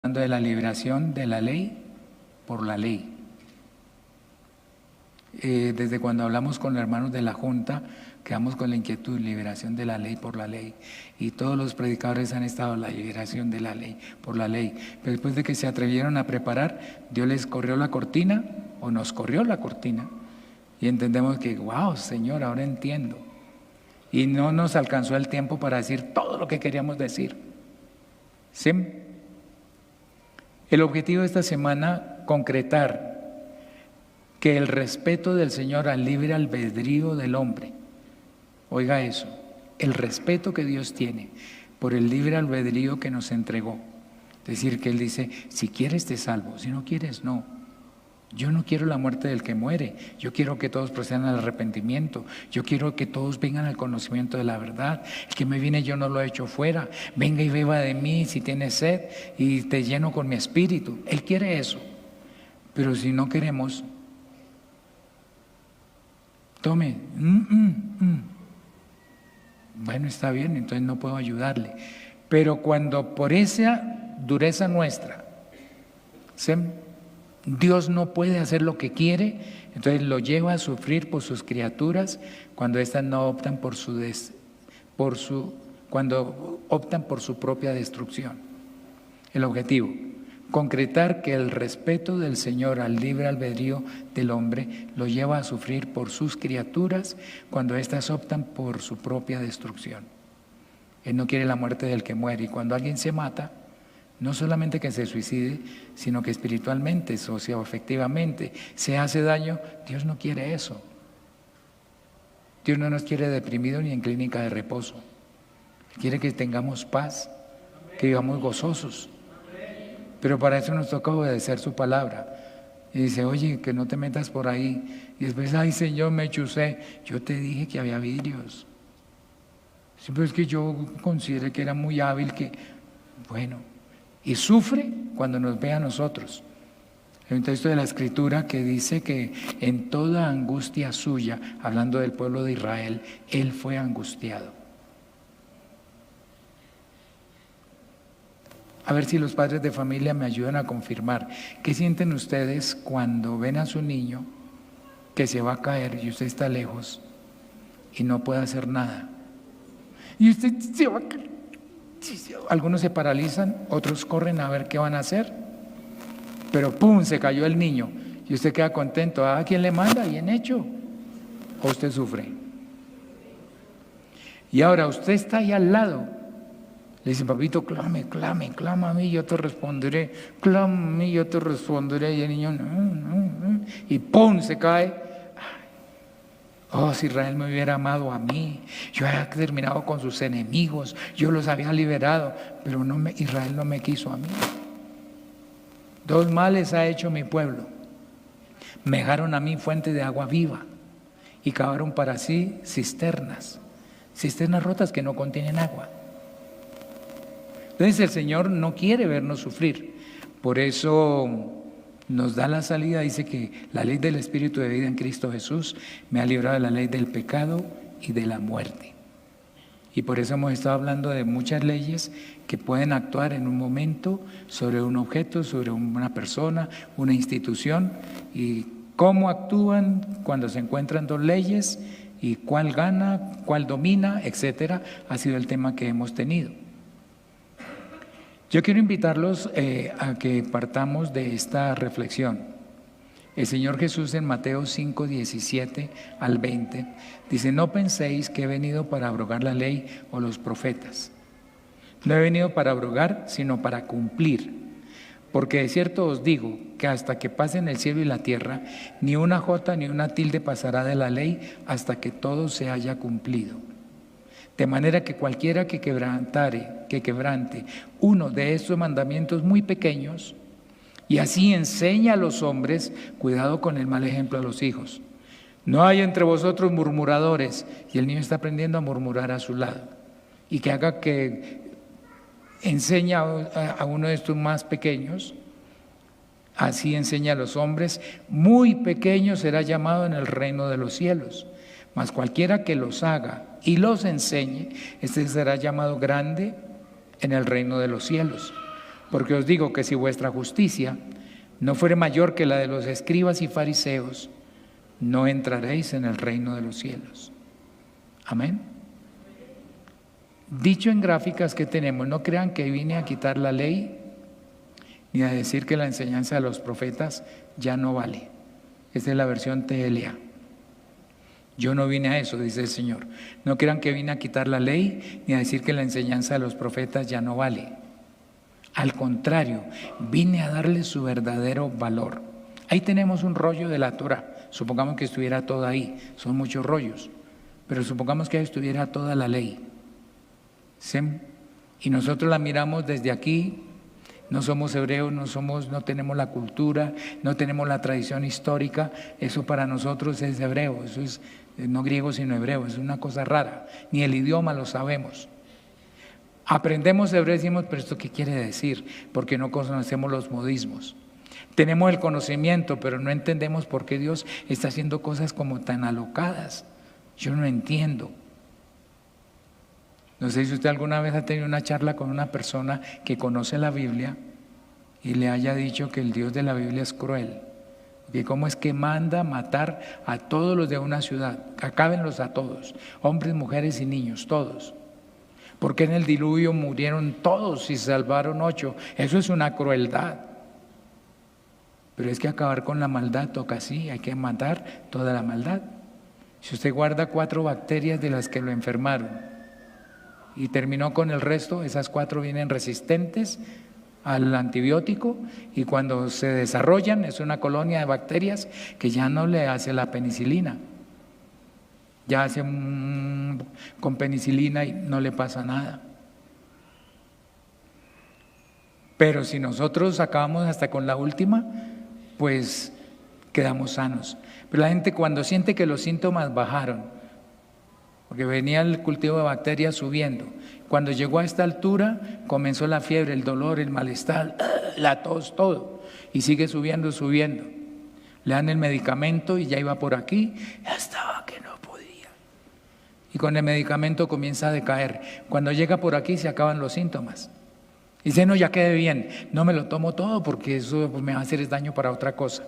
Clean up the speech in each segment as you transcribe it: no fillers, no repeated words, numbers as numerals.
hablando de la liberación de la ley por la ley. Desde cuando hablamos con los hermanos de la Junta, quedamos con la inquietud, liberación de la ley por la ley. Y todos los predicadores han estado en la liberación de la ley por la ley. Pero después de que se atrevieron a preparar, Dios les corrió la cortina, o nos corrió la cortina, y entendemos que, wow, Señor, ahora entiendo. Y no nos alcanzó el tiempo para decir todo lo que queríamos decir. ¿Sí? El objetivo de esta semana, concretar que el respeto del Señor al libre albedrío del hombre, oiga eso, el respeto que Dios tiene por el libre albedrío que nos entregó. Es decir, que Él dice, si quieres te salvo, si no quieres no. Yo no quiero la muerte del que muere, yo quiero que todos procedan al arrepentimiento, yo quiero que todos vengan al conocimiento de la verdad. El que me viene yo no lo echo fuera, venga y beba de mí si tienes sed y te lleno con mi espíritu. Él quiere eso, pero si no queremos, tome, bueno, está bien, entonces no puedo ayudarle. Pero cuando por esa dureza nuestra, Dios no puede hacer lo que quiere, entonces lo lleva a sufrir por sus criaturas cuando éstas no optan cuando optan por su propia destrucción. El objetivo, concretar que el respeto del Señor al libre albedrío del hombre lo lleva a sufrir por sus criaturas cuando éstas optan por su propia destrucción. Él no quiere la muerte del que muere, y cuando alguien se mata, no solamente que se suicide, sino que espiritualmente, socioafectivamente se hace daño. Dios no quiere eso. Dios no nos quiere deprimidos ni en clínica de reposo. Quiere que tengamos paz, que vivamos gozosos. Pero para eso nos toca obedecer su palabra. Y dice, oye, que no te metas por ahí. Y después, ay Señor, me chusé. Yo te dije que había vidrios. Siempre es que yo consideré que era muy hábil, que, bueno. Y sufre cuando nos ve a nosotros. Hay un texto de la Escritura que dice que en toda angustia suya, hablando del pueblo de Israel, Él fue angustiado. A ver si los padres de familia me ayudan a confirmar. ¿Qué sienten ustedes cuando ven a su niño que se va a caer y usted está lejos y no puede hacer nada? Y usted se va a caer. Algunos se paralizan, otros corren a ver qué van a hacer, pero ¡pum!, se cayó el niño y usted queda contento. ¿A quién le manda? Bien hecho. ¿O usted sufre? Y ahora usted está ahí al lado, le dice, papito, clame a mí, yo te responderé, clama a mí, yo te responderé. Y el niño, y ¡pum!, se cae. Oh, si Israel me hubiera amado a mí, yo había terminado con sus enemigos, yo los había liberado, pero Israel no me quiso a mí. Dos males ha hecho mi pueblo. Me dejaron a mí fuente de agua viva y cavaron para sí cisternas rotas que no contienen agua. Entonces el Señor no quiere vernos sufrir, por eso nos da la salida. Dice que la ley del Espíritu de vida en Cristo Jesús me ha librado de la ley del pecado y de la muerte. Y por eso hemos estado hablando de muchas leyes que pueden actuar en un momento sobre un objeto, sobre una persona, una institución, y cómo actúan cuando se encuentran dos leyes y cuál gana, cuál domina, etcétera. Ha sido el tema que hemos tenido. Yo quiero invitarlos a que partamos de esta reflexión. El Señor Jesús en Mateo 5, 17 al 20 dice, no penséis que he venido para abrogar la ley o los profetas. No he venido para abrogar, sino para cumplir. Porque de cierto os digo que hasta que pasen el cielo y la tierra, ni una jota ni una tilde pasará de la ley hasta que todo se haya cumplido. De manera que cualquiera que quebrante uno de estos mandamientos muy pequeños y así enseña a los hombres, cuidado con el mal ejemplo a los hijos. No hay entre vosotros murmuradores, y el niño está aprendiendo a murmurar a su lado, y que haga que enseña a uno de estos más pequeños, así enseña a los hombres, muy pequeño será llamado en el reino de los cielos. Mas cualquiera que los haga y los enseñe, este será llamado grande en el reino de los cielos. Porque os digo que si vuestra justicia no fuere mayor que la de los escribas y fariseos, no entraréis en el reino de los cielos. Amén. Dicho en gráficas que tenemos, no crean que vine a quitar la ley ni a decir que la enseñanza de los profetas ya no vale. Esta es la versión TLA. Yo no vine a eso, dice el Señor. No crean que vine a quitar la ley ni a decir que la enseñanza de los profetas ya no vale. Al contrario, vine a darle su verdadero valor. Ahí tenemos un rollo de la Torá. Supongamos que estuviera toda ahí. Son muchos rollos. Pero supongamos que ahí estuviera toda la ley. ¿Sí? Y nosotros la miramos desde aquí. No somos hebreos, no tenemos la cultura, no tenemos la tradición histórica. Eso para nosotros es hebreo. Eso es no griego sino hebreo. Es una cosa rara. Ni el idioma lo sabemos. Aprendemos hebreo y decimos, pero ¿esto qué quiere decir? Porque no conocemos los modismos. Tenemos el conocimiento, pero no entendemos por qué Dios está haciendo cosas como tan alocadas. Yo no entiendo. No sé si usted alguna vez ha tenido una charla con una persona que conoce la Biblia y le haya dicho que el Dios de la Biblia es cruel. Que cómo es que manda matar a todos los de una ciudad, acábenlos a todos, hombres, mujeres y niños, todos. Porque en el diluvio murieron todos y salvaron 8. Eso es una crueldad. Pero es que acabar con la maldad toca así, hay que matar toda la maldad. Si usted guarda 4 bacterias de las que lo enfermaron y terminó con el resto, esas 4 vienen resistentes al antibiótico y cuando se desarrollan es una colonia de bacterias que ya no le hace la penicilina. Ya hace con penicilina y no le pasa nada. Pero si nosotros acabamos hasta con la última, pues quedamos sanos. Pero la gente cuando siente que los síntomas bajaron, porque venía el cultivo de bacterias subiendo, cuando llegó a esta altura comenzó la fiebre, el dolor, el malestar, la tos, todo, y sigue subiendo, subiendo. Le dan el medicamento y ya iba por aquí, ya estaba que no podía. Y con el medicamento comienza a decaer. Cuando llega por aquí se acaban los síntomas. Dice, no, ya quedé bien, no me lo tomo todo porque eso me va a hacer daño para otra cosa.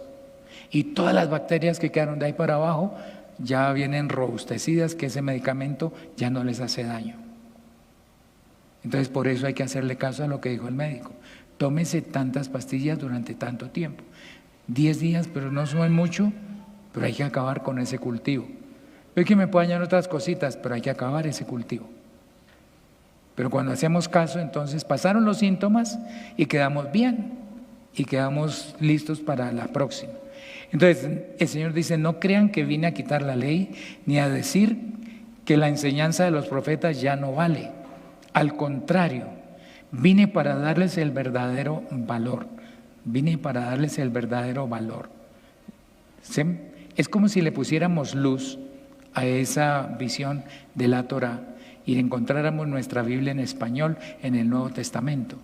Y todas las bacterias que quedaron de ahí para abajo ya vienen robustecidas, que ese medicamento ya no les hace daño. Entonces por eso hay que hacerle caso a lo que dijo el médico. Tómese tantas pastillas durante tanto tiempo. 10 días, pero no suben mucho, pero hay que acabar con ese cultivo. Ve que me pueden añadir otras cositas, pero hay que acabar ese cultivo. Pero cuando hacemos caso, entonces pasaron los síntomas y quedamos bien y quedamos listos para la próxima. Entonces el Señor dice, no crean que vine a quitar la ley ni a decir que la enseñanza de los profetas ya no vale. Al contrario, vine para darles el verdadero valor. Vine para darles el verdadero valor. ¿Sí? Es como si le pusiéramos luz a esa visión de la Torá y encontráramos nuestra Biblia en español en el Nuevo Testamento.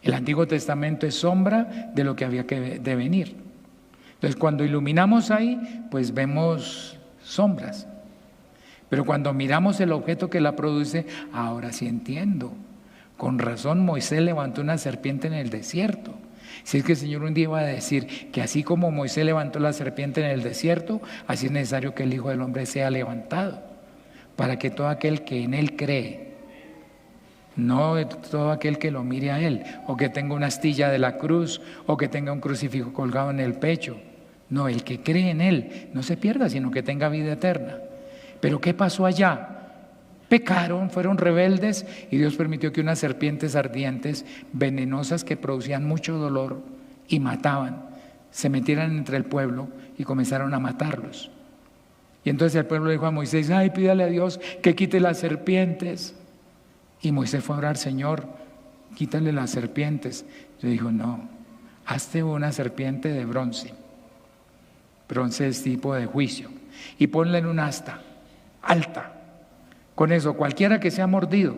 El Antiguo Testamento es sombra de lo que había que de venir. Entonces cuando iluminamos ahí, pues vemos sombras. Pero cuando miramos el objeto que la produce, ahora sí entiendo. Con razón Moisés levantó una serpiente en el desierto. Si es que el Señor un día iba a decir que así como Moisés levantó la serpiente en el desierto, así es necesario que el Hijo del Hombre sea levantado, para que todo aquel que en Él cree, no todo aquel que lo mire a Él, o que tenga una astilla de la cruz, o que tenga un crucifijo colgado en el pecho, no, el que cree en Él no se pierda, sino que tenga vida eterna. Pero ¿qué pasó allá? Pecaron, fueron rebeldes y Dios permitió que unas serpientes ardientes, venenosas que producían mucho dolor y mataban, se metieran entre el pueblo y comenzaron a matarlos. Y entonces el pueblo le dijo a Moisés, ay, pídale a Dios que quite las serpientes. Y Moisés fue a orar, Señor, quítale las serpientes. Le dijo, no, hazte una serpiente de bronce. Bronce es tipo de juicio. Y ponla en un asta alta. Con eso, cualquiera que sea mordido,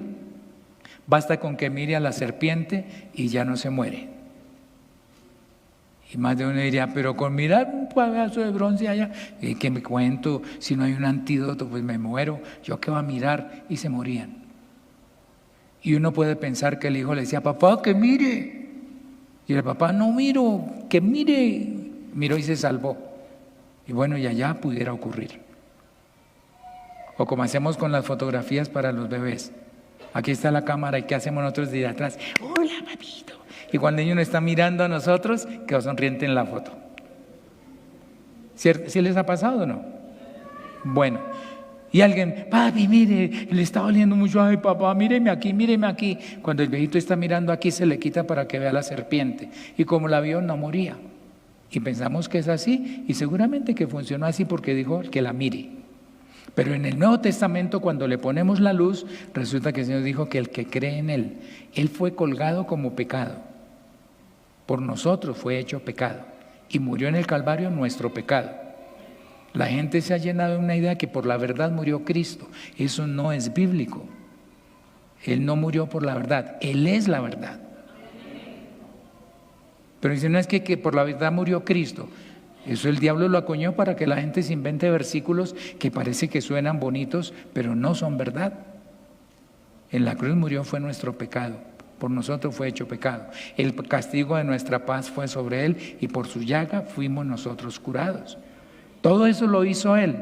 basta con que mire a la serpiente y ya no se muere. Y más de uno diría, pero con mirar un pedazo de bronce allá, ¿qué me cuento? Si no hay un antídoto, pues me muero. ¿Yo qué voy a mirar? Y se morían. Y uno puede pensar que el hijo le decía, papá, que mire. Y el papá, no miro, que mire. Miró y se salvó. Y bueno, y allá pudiera ocurrir. O como hacemos con las fotografías para los bebés. Aquí está la cámara y ¿qué hacemos nosotros de atrás? Hola, papito. Y cuando el niño nos está mirando a nosotros, quedó sonriente en la foto. ¿Sí les ha pasado o no? Bueno, y alguien, papi, mire, le está doliendo mucho, ay papá, míreme aquí, míreme aquí. Cuando el viejito está mirando aquí, se le quita para que vea la serpiente. Y como la vio, no moría. Y pensamos que es así, y seguramente que funcionó así porque dijo que la mire. Pero en el Nuevo Testamento, cuando le ponemos la luz, resulta que el Señor dijo que el que cree en Él fue colgado como pecado. Por nosotros fue hecho pecado. Y murió en el Calvario nuestro pecado. La gente se ha llenado de una idea que por la verdad murió Cristo. Eso no es bíblico. Él no murió por la verdad, Él es la verdad. Pero dice, no es que por la verdad murió Cristo. Eso el diablo lo acuñó para que la gente se invente versículos que parece que suenan bonitos, pero no son verdad. En la cruz murió fue nuestro pecado, por nosotros fue hecho pecado. El castigo de nuestra paz fue sobre Él y por su llaga fuimos nosotros curados. Todo eso lo hizo Él.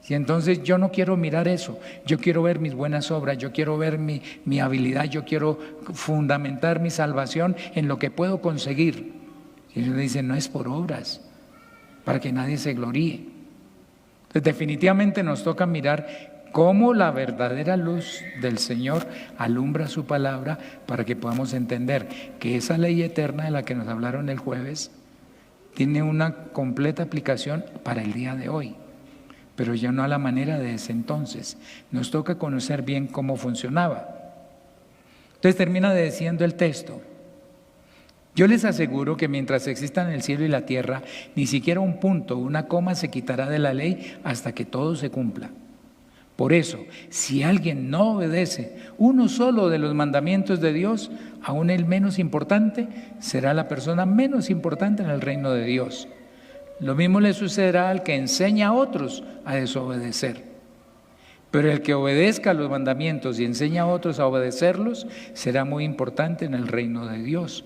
Y entonces yo no quiero mirar eso, yo quiero ver mis buenas obras, yo quiero ver mi habilidad, yo quiero fundamentar mi salvación en lo que puedo conseguir. Y Él dice, no es por obras, para que nadie se gloríe. Entonces definitivamente nos toca mirar cómo la verdadera luz del Señor alumbra su palabra para que podamos entender que esa ley eterna de la que nos hablaron el jueves tiene una completa aplicación para el día de hoy, pero ya no a la manera de ese entonces. Nos toca conocer bien cómo funcionaba. Entonces termina diciendo el texto, yo les aseguro que mientras existan el cielo y la tierra, ni siquiera un punto, una coma se quitará de la ley hasta que todo se cumpla. Por eso, si alguien no obedece uno solo de los mandamientos de Dios, aún el menos importante, será la persona menos importante en el reino de Dios. Lo mismo le sucederá al que enseña a otros a desobedecer. Pero el que obedezca los mandamientos y enseña a otros a obedecerlos, será muy importante en el reino de Dios.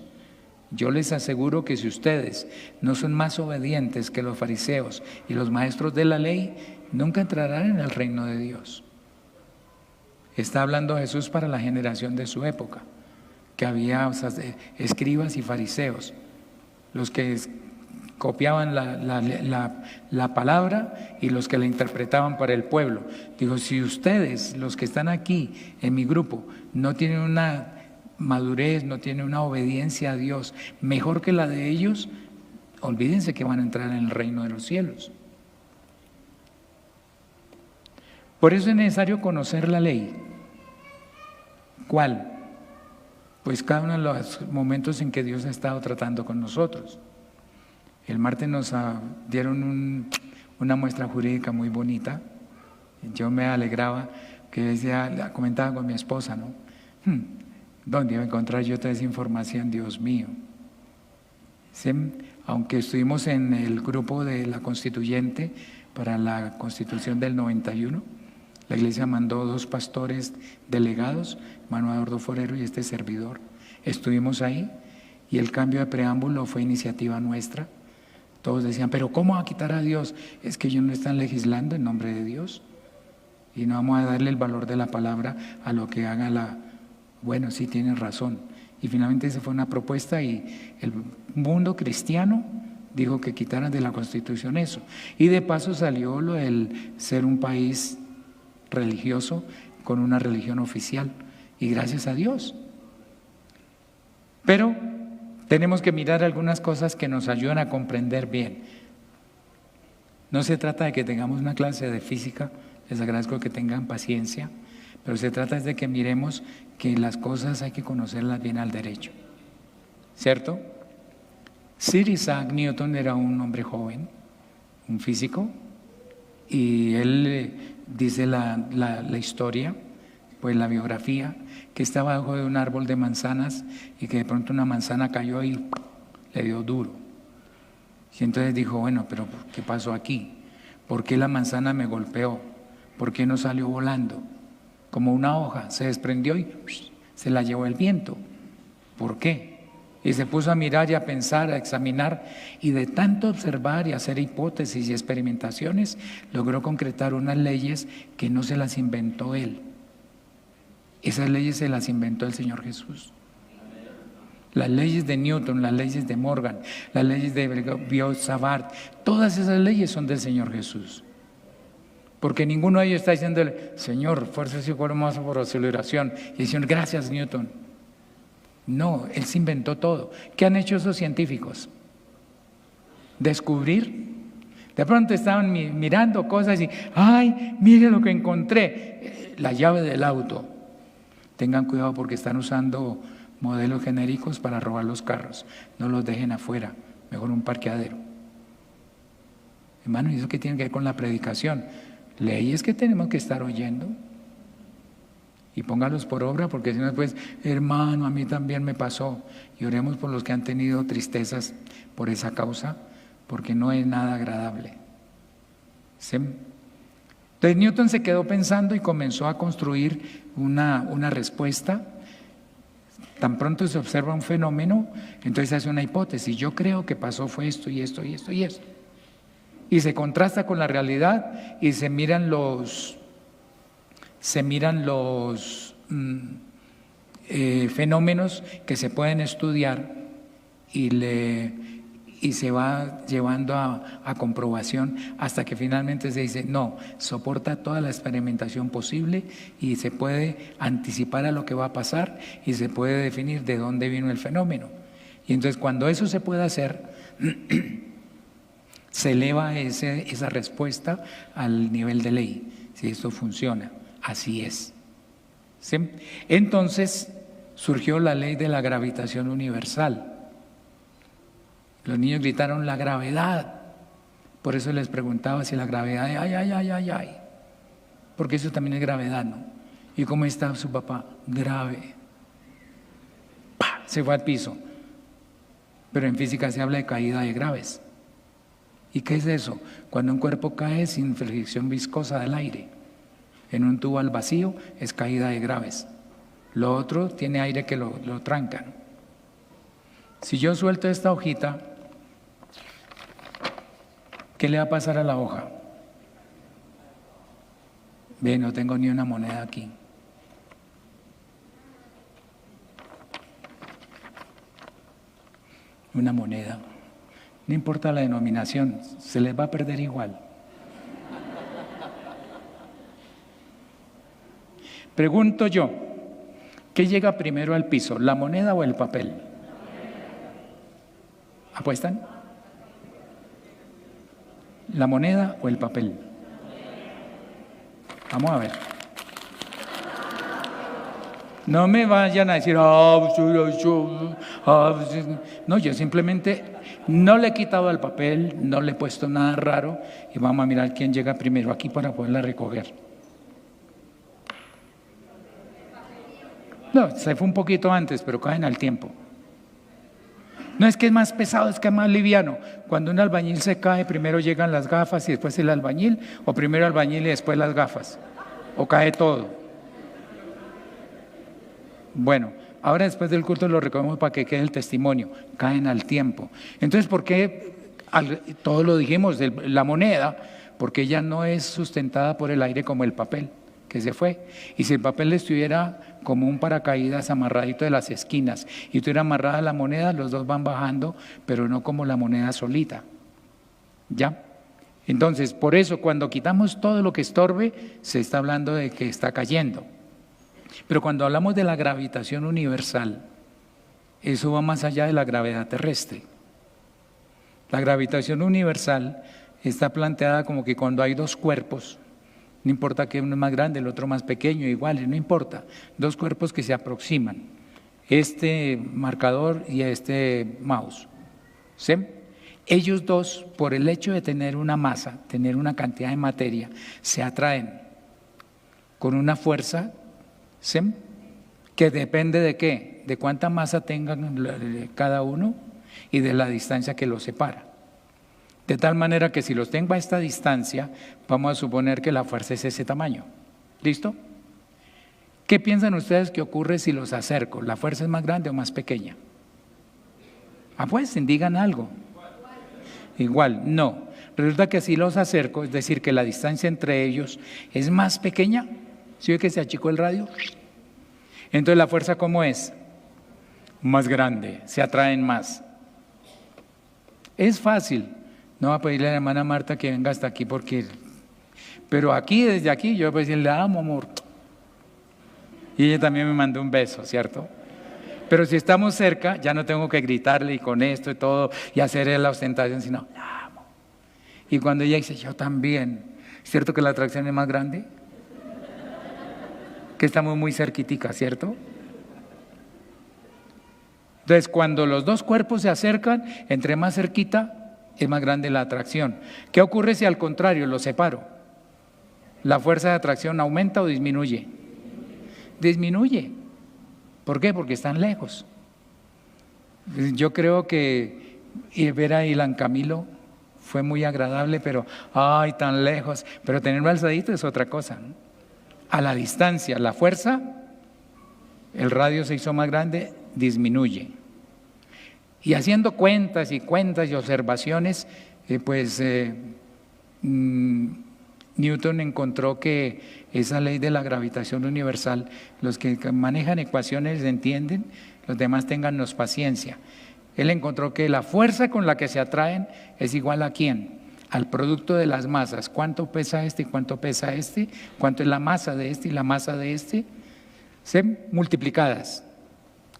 Yo les aseguro que si ustedes no son más obedientes que los fariseos y los maestros de la ley, nunca entrarán en el reino de Dios. Está hablando Jesús para la generación de su época, que había escribas y fariseos, los que copiaban la palabra y los que la interpretaban para el pueblo. Digo, si ustedes, los que están aquí en mi grupo, no tienen una madurez, no tienen una obediencia a Dios mejor que la de ellos, olvídense que van a entrar en el reino de los cielos. Por eso es necesario conocer la ley. ¿Cuál? Pues cada uno de los momentos en que Dios ha estado tratando con nosotros. El martes nos dieron una muestra jurídica muy bonita. Yo me alegraba, que decía, comentaba con mi esposa, ¿no? ¿Dónde iba a encontrar yo toda esa información? Dios mío. ¿Sí? Aunque estuvimos en el grupo de la constituyente para la constitución del 91, la iglesia mandó 2 pastores delegados, Manuel Eduardo Forero y este servidor. Estuvimos ahí y el cambio de preámbulo fue iniciativa nuestra. Todos decían, pero ¿cómo va a quitar a Dios? Es que ellos no están legislando en nombre de Dios y no vamos a darle el valor de la palabra a lo que haga la... Bueno, sí, tienen razón. Y finalmente esa fue una propuesta y el mundo cristiano dijo que quitaran de la Constitución eso. Y de paso salió lo del ser un país religioso con una religión oficial. Y gracias a Dios. Pero tenemos que mirar algunas cosas que nos ayudan a comprender bien. No se trata de que tengamos una clase de física, les agradezco que tengan paciencia, pero se trata de que miremos que las cosas hay que conocerlas bien al derecho, ¿cierto? Sir Isaac Newton era un hombre joven, un físico, y él dice la historia, pues la biografía, que estaba debajo de un árbol de manzanas y que de pronto una manzana cayó y le dio duro. Y entonces dijo, bueno, pero ¿qué pasó aquí? ¿Por qué la manzana me golpeó? ¿Por qué no salió volando? Como una hoja, se desprendió y se la llevó el viento. ¿Por qué? Y se puso a mirar y a pensar, a examinar, y de tanto observar y hacer hipótesis y experimentaciones, logró concretar unas leyes que no se las inventó él. Esas leyes se las inventó el Señor Jesús. Las leyes de Newton, las leyes de Morgan, las leyes de Biot-Savart, todas esas leyes son del Señor Jesús. Porque ninguno de ellos está diciéndole, Señor, fuerza y más por aceleración. Y diciendo, gracias Newton. No, él se inventó todo. ¿Qué han hecho esos científicos? Descubrir. De pronto estaban mirando cosas y, ¡ay, mire lo que encontré! La llave del auto. Tengan cuidado porque están usando modelos genéricos para robar los carros. No los dejen afuera, mejor un parqueadero. Hermano, ¿y eso qué tiene que ver con la predicación? Leyes que tenemos que estar oyendo. Y póngalos por obra, porque si no después, hermano, a mí también me pasó. Y oremos por los que han tenido tristezas por esa causa, porque no es nada agradable. ¿Sí? Entonces Newton se quedó pensando y comenzó a construir una respuesta. Tan pronto se observa un fenómeno, entonces hace una hipótesis. Yo creo que pasó fue esto y esto y esto y esto. Y se contrasta con la realidad y se miran los fenómenos que se pueden estudiar y se va llevando a comprobación hasta que finalmente se dice, no, soporta toda la experimentación posible y se puede anticipar a lo que va a pasar y se puede definir de dónde vino el fenómeno. Y entonces cuando eso se puede hacer, se eleva esa respuesta al nivel de ley, si esto funciona. Así es. ¿Sí? Entonces surgió la ley de la gravitación universal. Los niños gritaron la gravedad. Por eso les preguntaba si la gravedad, ay. Porque eso también es gravedad, ¿no? ¿Y cómo está su papá? Grave. ¡Pah! Se fue al piso. Pero en física se habla de caída de graves. ¿Y qué es eso? Cuando un cuerpo cae sin fricción viscosa del aire. En un tubo al vacío es caída de graves. Lo otro tiene aire que lo tranca, ¿no? Si yo suelto esta hojita, ¿qué le va a pasar a la hoja? Ve, no tengo ni una moneda aquí. Una moneda. No importa la denominación, se les va a perder igual. Pregunto yo, ¿qué llega primero al piso, la moneda o el papel? ¿Apuestan? ¿La moneda o el papel? Vamos a ver. No me vayan a decir, no, yo simplemente no le he quitado al papel, no le he puesto nada raro y vamos a mirar quién llega primero aquí para poderla recoger. No, se fue un poquito antes, pero caen al tiempo. No es que es más pesado, es que es más liviano. Cuando un albañil se cae, primero llegan las gafas y después el albañil, o primero el albañil y después las gafas, o cae todo. Bueno, ahora después del culto lo recogemos para que quede el testimonio. Caen al tiempo. Entonces, ¿por qué? Todo lo dijimos, de la moneda, porque ella no es sustentada por el aire como el papel, que se fue. Y si el papel estuviera como un paracaídas amarradito de las esquinas y estuviera amarrada la moneda, los dos van bajando, pero no como la moneda solita. ¿Ya? Entonces, por eso cuando quitamos todo lo que estorbe, se está hablando de que está cayendo. Pero cuando hablamos de la gravitación universal, eso va más allá de la gravedad terrestre. La gravitación universal está planteada como que cuando hay dos cuerpos, no importa que uno es más grande, el otro más pequeño, iguales, no importa, dos cuerpos que se aproximan, este marcador y este mouse, ¿sí? Ellos dos, por el hecho de tener una masa, tener una cantidad de materia, se atraen con una fuerza, ¿sí?, que depende de qué, de cuánta masa tengan cada uno y de la distancia que los separa. De tal manera que si los tengo a esta distancia, vamos a suponer que la fuerza es ese tamaño. ¿Listo? ¿Qué piensan ustedes que ocurre si los acerco? ¿La fuerza es más grande o más pequeña? Pues, digan algo. Igual, no. Resulta que si los acerco, es decir, que la distancia entre ellos es más pequeña. ¿Sí ve que se achicó el radio? Entonces, ¿la fuerza cómo es? Más grande, se atraen más. Es fácil. No va a pedirle a la hermana Marta que venga hasta aquí porque... Pero aquí, desde aquí, yo voy a decirle, la amo, amor. Y ella también me mandó un beso, ¿cierto? Pero si estamos cerca, ya no tengo que gritarle y con esto y todo y hacer la ostentación, sino, la amo. Y cuando ella dice, yo también, ¿cierto que la atracción es más grande? Que estamos muy cerquitica, ¿cierto? Entonces, cuando los dos cuerpos se acercan, entre más cerquita, es más grande la atracción. ¿Qué ocurre si al contrario los separo? ¿La fuerza de atracción aumenta o disminuye? Disminuye. ¿Por qué? Porque están lejos. Yo creo que ver a Ilan Camilo fue muy agradable, pero ¡ay, tan lejos! Pero tenerlo alzadito es otra cosa, ¿no? A la distancia, la fuerza, el radio se hizo más grande, disminuye. Y haciendo cuentas y cuentas y observaciones, Newton encontró que esa ley de la gravitación universal, los que manejan ecuaciones entienden, los demás téngannos paciencia. Él encontró que la fuerza con la que se atraen es igual ¿a quién? Al producto de las masas. ¿Cuánto pesa este y cuánto pesa este? ¿Cuánto es la masa de este y la masa de este? Multiplicadas,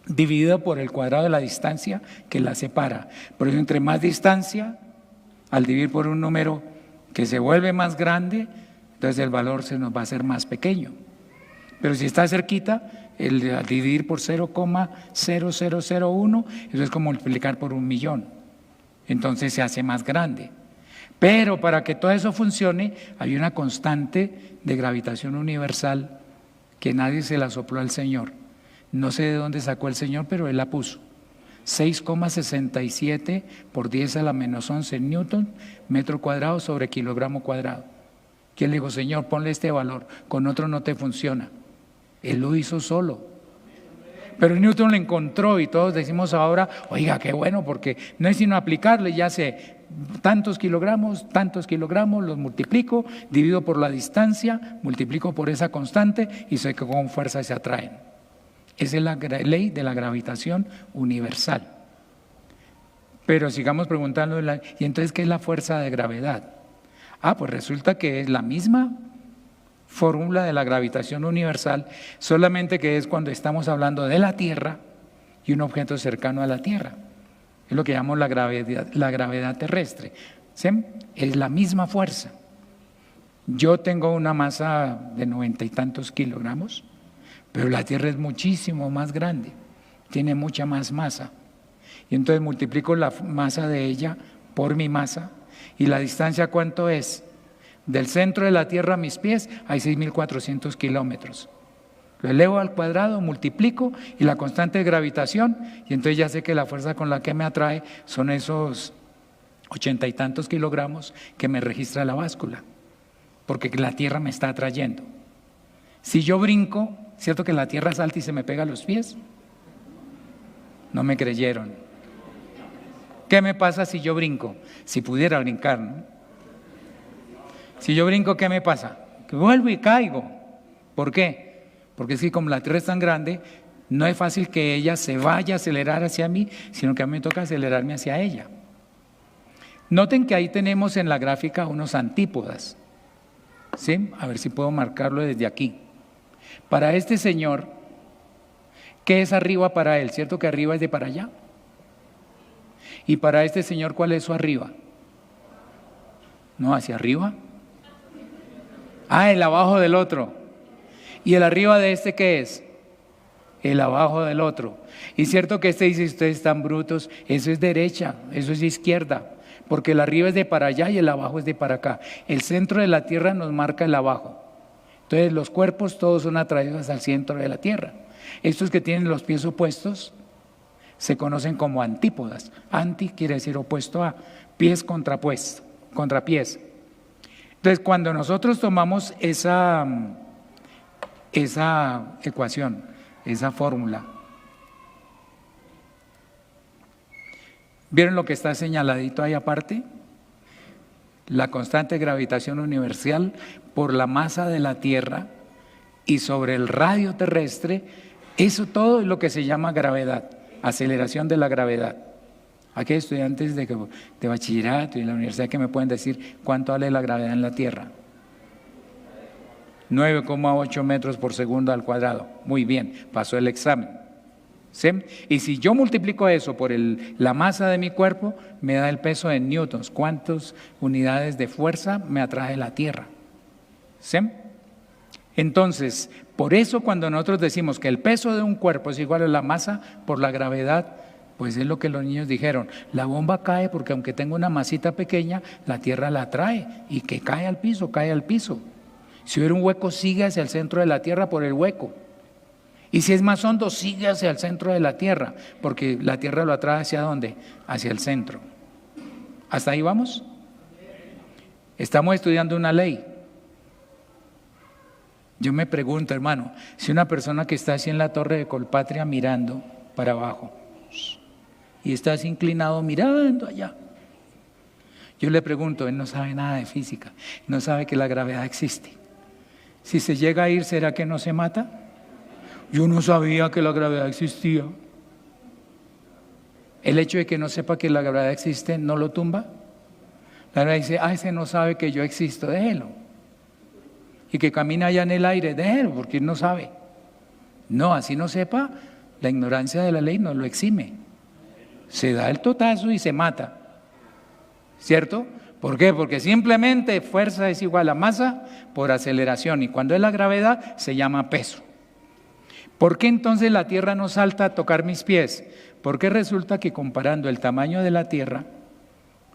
dividido por el cuadrado de la distancia que la separa. Por eso entre más distancia, al dividir por un número que se vuelve más grande, entonces el valor se nos va a hacer más pequeño. Pero si está cerquita, al dividir por 0,0001, eso es como multiplicar por 1.000.000. Entonces se hace más grande. Pero para que todo eso funcione, hay una constante de gravitación universal que nadie se la sopló al Señor. No sé de dónde sacó el Señor, pero Él la puso. 6,67 por 10 a la menos 11 Newton, metro cuadrado sobre kilogramo cuadrado. ¿Quién le dijo, Señor, ponle este valor? Con otro no te funciona. Él lo hizo solo. Pero Newton lo encontró y todos decimos ahora, oiga, qué bueno, porque no es sino aplicarle, ya sé, tantos kilogramos, los multiplico, divido por la distancia, multiplico por esa constante y sé que con fuerza se atraen. Esa es la ley de la gravitación universal. Pero sigamos preguntando, ¿y entonces qué es la fuerza de gravedad? Pues resulta que es la misma fórmula de la gravitación universal, solamente que es cuando estamos hablando de la Tierra y un objeto cercano a la Tierra. Es lo que llamamos la gravedad terrestre. ¿Sí? Es la misma fuerza. Yo tengo una masa de 90 y tantos kilogramos, pero la Tierra es muchísimo más grande, tiene mucha más masa. Y entonces multiplico la masa de ella por mi masa, y la distancia ¿cuánto es? Del centro de la Tierra a mis pies hay 6.400 kilómetros. Lo elevo al cuadrado, multiplico y la constante de gravitación, y entonces ya sé que la fuerza con la que me atrae son esos 80 y tantos kilogramos que me registra la báscula, porque la Tierra me está atrayendo. Si yo brinco, ¿cierto que la Tierra salta y se me pega a los pies? No me creyeron. ¿Qué me pasa si yo brinco? Si pudiera brincar, ¿no? Si yo brinco, ¿qué me pasa? Que vuelvo y caigo. ¿Por qué? Porque es que como la Tierra es tan grande, no es fácil que ella se vaya a acelerar hacia mí, sino que a mí me toca acelerarme hacia ella. Noten que ahí tenemos en la gráfica unos antípodas. ¿Sí? A ver si puedo marcarlo desde aquí. Para este señor, ¿qué es arriba para él? ¿Cierto que arriba es de para allá? Y para este señor, ¿cuál es su arriba? No, hacia arriba. El abajo del otro. ¿Y el arriba de este qué es? El abajo del otro. Y cierto que este dice, ustedes están brutos, eso es derecha, eso es izquierda, porque el arriba es de para allá y el abajo es de para acá. El centro de la Tierra nos marca el abajo. Entonces los cuerpos todos son atraídos al centro de la Tierra. Estos que tienen los pies opuestos se conocen como antípodas. Anti quiere decir opuesto a, pies contrapuestos, contrapiés. Entonces cuando nosotros tomamos esa esa ecuación, esa fórmula. ¿Vieron lo que está señaladito ahí aparte? La constante de gravitación universal por la masa de la Tierra y sobre el radio terrestre, eso todo es lo que se llama gravedad, aceleración de la gravedad. Aquí hay estudiantes de bachillerato y de la universidad que me pueden decir cuánto vale la gravedad en la Tierra. 9,8 metros por segundo al cuadrado. Muy bien, pasó el examen. ¿Sí? Y si yo multiplico eso por la masa de mi cuerpo, me da el peso en newtons. ¿Cuántas unidades de fuerza me atrae la Tierra? ¿Sí? Entonces, por eso cuando nosotros decimos que el peso de un cuerpo es igual a la masa por la gravedad, pues es lo que los niños dijeron. La bomba cae porque aunque tenga una masita pequeña, la Tierra la atrae y que cae al piso, cae al piso. Si hubiera un hueco, sigue hacia el centro de la Tierra por el hueco. Y si es más hondo, sigue hacia el centro de la Tierra, porque la Tierra lo atrae ¿hacia dónde? Hacia el centro. ¿Hasta ahí vamos? Estamos estudiando una ley. Yo me pregunto, hermano, si una persona que está así en la torre de Colpatria mirando para abajo y está así inclinado mirando allá, yo le pregunto, él no sabe nada de física, no sabe que la gravedad existe. Si se llega a ir, ¿será que no se mata? Yo no sabía que la gravedad existía. El hecho de que no sepa que la gravedad existe no lo tumba. La gravedad dice, ese no sabe que yo existo, déjelo. Y que camina allá en el aire, déjelo, porque él no sabe. No, así no sepa, la ignorancia de la ley no lo exime. Se da el totazo y se mata. ¿Cierto? ¿Por qué? Porque simplemente fuerza es igual a masa por aceleración, y cuando es la gravedad se llama peso. ¿Por qué entonces la Tierra no salta a tocar mis pies? Porque resulta que comparando el tamaño de la Tierra,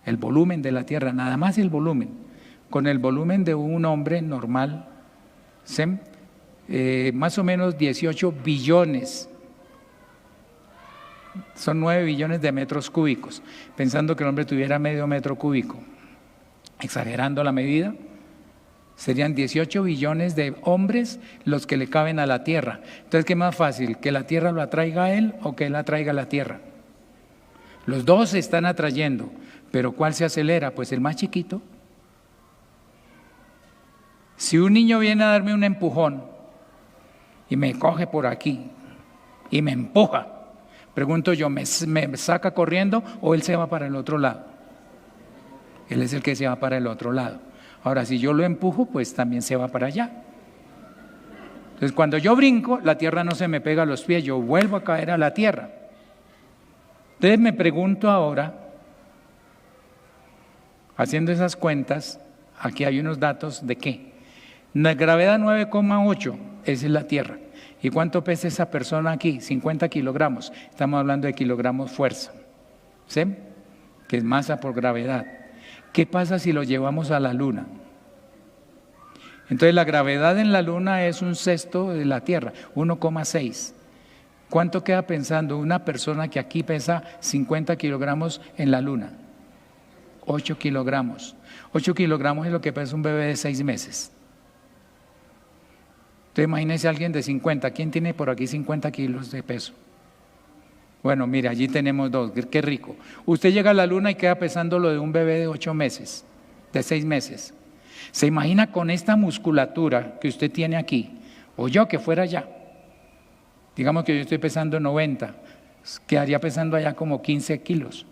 el volumen de la Tierra, nada más el volumen, con el volumen de un hombre normal, más o menos 18 billones, son 9 billones de metros cúbicos, pensando que el hombre tuviera medio metro cúbico, exagerando la medida, serían 18 billones de hombres los que le caben a la Tierra. Entonces, ¿qué es más fácil? ¿Que la Tierra lo atraiga a él o que él atraiga a la Tierra? Los dos se están atrayendo, pero ¿cuál se acelera? Pues el más chiquito. Si un niño viene a darme un empujón y me coge por aquí y me empuja, pregunto yo, ¿me saca corriendo o él se va para el otro lado? Él es el que se va para el otro lado. Ahora, si yo lo empujo, pues también se va para allá. Entonces, cuando yo brinco, la Tierra no se me pega a los pies, yo vuelvo a caer a la Tierra. Entonces me pregunto ahora, haciendo esas cuentas, aquí hay unos datos de qué. La gravedad 9,8, esa es la Tierra. ¿Y cuánto pesa esa persona aquí? 50 kilogramos. Estamos hablando de kilogramos fuerza, ¿sí? Que es masa por gravedad. ¿Qué pasa si lo llevamos a la Luna? Entonces la gravedad en la Luna es un sexto de la Tierra, 1,6. ¿Cuánto queda pensando una persona que aquí pesa 50 kilogramos en la Luna? 8 kilogramos. 8 kilogramos es lo que pesa un bebé de 6 meses. Entonces imagínense a alguien de 50. ¿Quién tiene por aquí 50 kilos de peso? Bueno, mira, allí tenemos dos, qué rico. Usted llega a la Luna y queda pesando lo de un bebé de 8 meses, de 6 meses. ¿Se imagina con esta musculatura que usted tiene aquí? O yo que fuera allá. Digamos que yo estoy pesando 90, quedaría pesando allá como 15 kilos.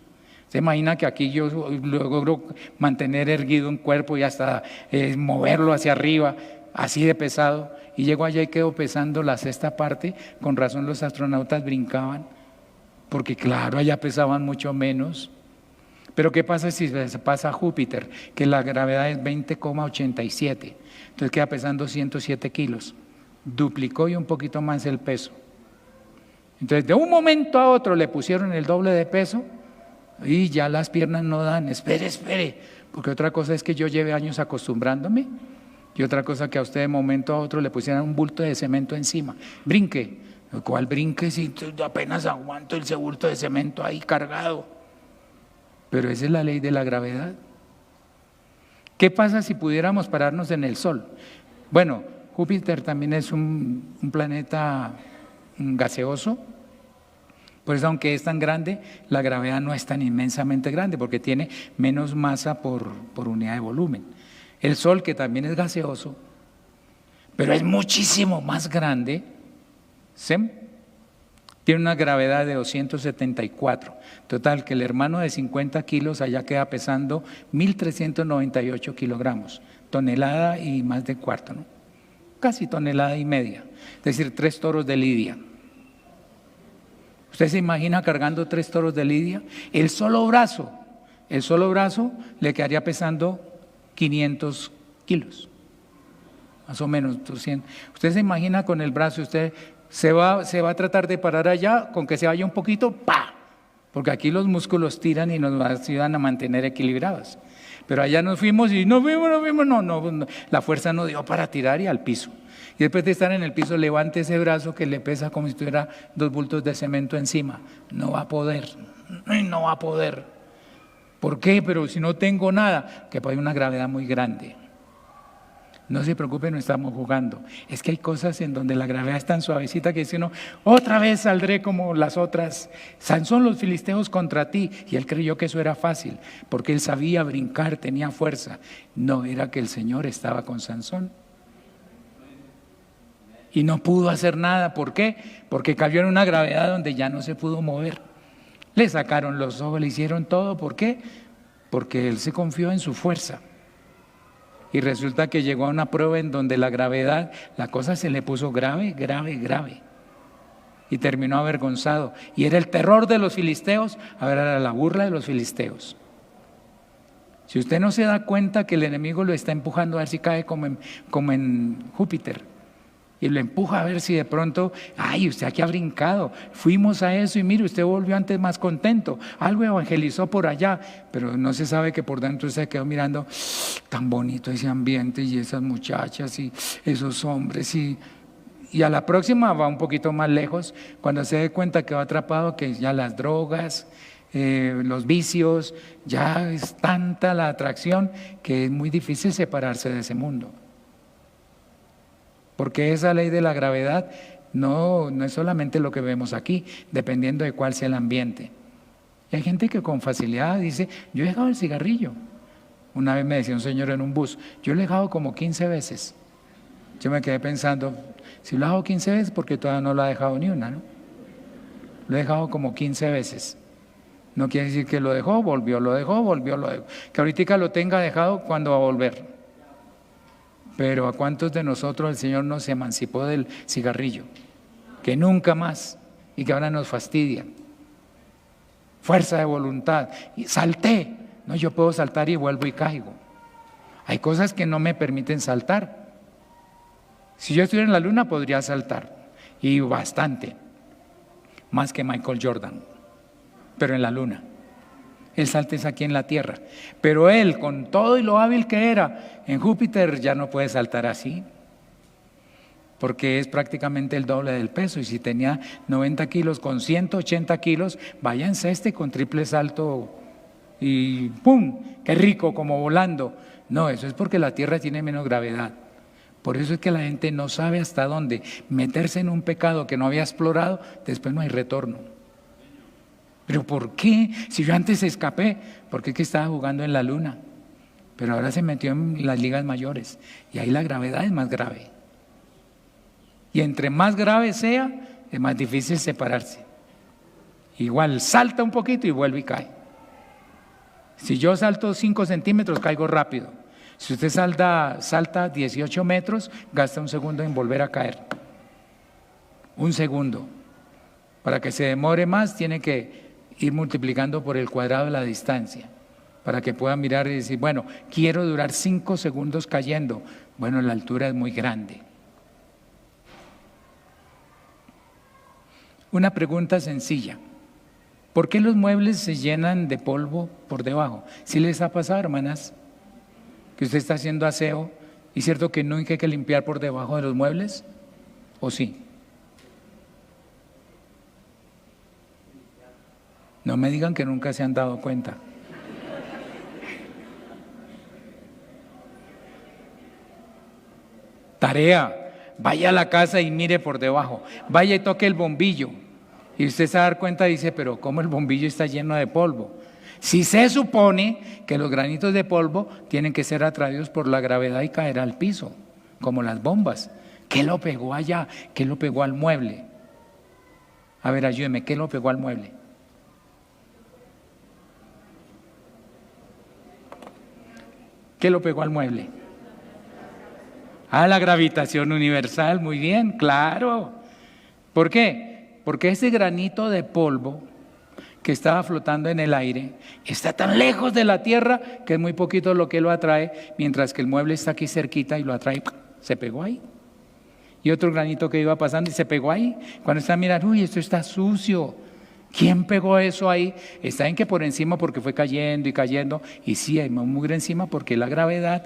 ¿Se imagina que aquí yo logro mantener erguido un cuerpo y hasta moverlo hacia arriba, así de pesado? Y llego allá y quedo pesando la sexta parte, con razón los astronautas brincaban. Porque claro, allá pesaban mucho menos. Pero ¿qué pasa si se pasa a Júpiter? Que la gravedad es 20,87. Entonces queda pesando 107 kilos. Duplicó y un poquito más el peso. Entonces de un momento a otro le pusieron el doble de peso y ya las piernas no dan. Espere. Porque otra cosa es que yo lleve años acostumbrándome y otra cosa que a usted de momento a otro le pusieran un bulto de cemento encima. Brinque. ¿Cuál brinque si apenas aguanto el bulto de cemento ahí cargado? Pero esa es la ley de la gravedad. ¿Qué pasa si pudiéramos pararnos en el sol? Bueno, Júpiter también es un planeta gaseoso, por eso aunque es tan grande, la gravedad no es tan inmensamente grande porque tiene menos masa por unidad de volumen. El Sol, que también es gaseoso, pero es muchísimo más grande, ¿sí?, tiene una gravedad de 274. Total, que el hermano de 50 kilos allá queda pesando 1.398 kilogramos, tonelada y más de cuarto, ¿no? Casi tonelada y media, es decir, 3 toros de lidia. ¿Usted se imagina cargando 3 toros de lidia? El solo brazo le quedaría pesando 500 kilos, más o menos 200. Usted se imagina con el brazo, usted se va a tratar de parar allá, con que se vaya un poquito, ¡pa! Porque aquí los músculos tiran y nos ayudan a mantener equilibrados. Pero allá nos fuimos y no, la fuerza no dio para tirar y al piso. Y después de estar en el piso, levante ese brazo que le pesa como si tuviera 2 bultos de cemento encima. No va a poder, no va a poder. ¿Por qué? Pero si no tengo nada, que hay una gravedad muy grande. No se preocupe, no estamos jugando. Es que hay cosas en donde la gravedad es tan suavecita que dice uno, otra vez saldré como las otras. Sansón, los filisteos contra ti. Y él creyó que eso era fácil, porque él sabía brincar, tenía fuerza. No, era que el Señor estaba con Sansón. Y no pudo hacer nada. ¿Por qué? Porque cayó en una gravedad donde ya no se pudo mover. Le sacaron los ojos, le hicieron todo. ¿Por qué? Porque él se confió en su fuerza. Y resulta que llegó a una prueba en donde la gravedad, la cosa se le puso grave. Y terminó avergonzado. Y era el terror de los filisteos, ahora era la burla de los filisteos. Si usted no se da cuenta que el enemigo lo está empujando a ver si cae como en Júpiter, y lo empuja a ver si de pronto, ay, usted aquí ha brincado, fuimos a eso y mire, usted volvió antes más contento, algo evangelizó por allá, pero no se sabe que por dentro se quedó mirando, tan bonito ese ambiente y esas muchachas y esos hombres y a la próxima va un poquito más lejos, cuando se dé cuenta que va atrapado, que ya las drogas, los vicios, ya es tanta la atracción que es muy difícil separarse de ese mundo. Porque esa ley de la gravedad no es solamente lo que vemos aquí, dependiendo de cuál sea el ambiente. Y hay gente que con facilidad dice, yo he dejado el cigarrillo. Una vez me decía un señor en un bus, yo lo he dejado como 15 veces. Yo me quedé pensando, si lo he dejado 15 veces, porque todavía no lo ha dejado ni una, ¿no? Lo he dejado como 15 veces. No quiere decir que lo dejó, volvió, lo dejó, volvió, lo dejó. Que ahorita lo tenga dejado, ¿cuándo va a volver? Pero ¿a cuántos de nosotros el Señor nos emancipó del cigarrillo? Que nunca más y que ahora nos fastidia. Fuerza de voluntad. Y salté. No, yo puedo saltar y vuelvo y caigo. Hay cosas que no me permiten saltar. Si yo estuviera en la luna podría saltar. Y bastante. Más que Michael Jordan. Pero en la luna. El salto es aquí en la tierra, pero él, con todo y lo hábil que era, en Júpiter ya no puede saltar así, porque es prácticamente el doble del peso, y si tenía 90 kilos con 180 kilos, vaya en ceste con triple salto y ¡pum! ¡Qué rico! Como volando. No, eso es porque la tierra tiene menos gravedad. Por eso es que la gente no sabe hasta dónde meterse en un pecado que no había explorado, después no hay retorno. ¿Pero por qué? Si yo antes escapé, porque es que estaba jugando en la luna, pero ahora se metió en las ligas mayores y ahí la gravedad es más grave. Y entre más grave sea, es más difícil separarse. Igual salta un poquito y vuelve y cae. Si yo salto 5 centímetros, caigo rápido. Si usted salta 18 metros, gasta 1 segundo en volver a caer. 1 segundo. Para que se demore más, tiene que ir multiplicando por el cuadrado de la distancia, para que pueda mirar y decir, bueno, quiero durar 5 segundos cayendo. Bueno, la altura es muy grande. Una pregunta sencilla. ¿Por qué los muebles se llenan de polvo por debajo? ¿Sí les ha pasado, hermanas? Que usted está haciendo aseo, ¿y es cierto que nunca hay que limpiar por debajo de los muebles? ¿O sí? No me digan que nunca se han dado cuenta. Tarea, vaya a la casa y mire por debajo, vaya y toque el bombillo. Y usted se va a dar cuenta y dice, pero ¿cómo el bombillo está lleno de polvo? Si se supone que los granitos de polvo tienen que ser atraídos por la gravedad y caer al piso, como las bombas. ¿Qué lo pegó allá? ¿Qué lo pegó al mueble? A ver, ayúdeme, ¿qué lo pegó al mueble? ¿Qué lo pegó al mueble? Ah, la gravitación universal, muy bien, claro. ¿Por qué? Porque ese granito de polvo que estaba flotando en el aire está tan lejos de la Tierra que es muy poquito lo que lo atrae, mientras que el mueble está aquí cerquita y lo atrae, se pegó ahí. Y otro granito que iba pasando y se pegó ahí. Cuando está mirando, uy, esto está sucio. ¿Quién pegó eso ahí? Está en que por encima porque fue cayendo y cayendo. Y sí, hay mugre encima porque la gravedad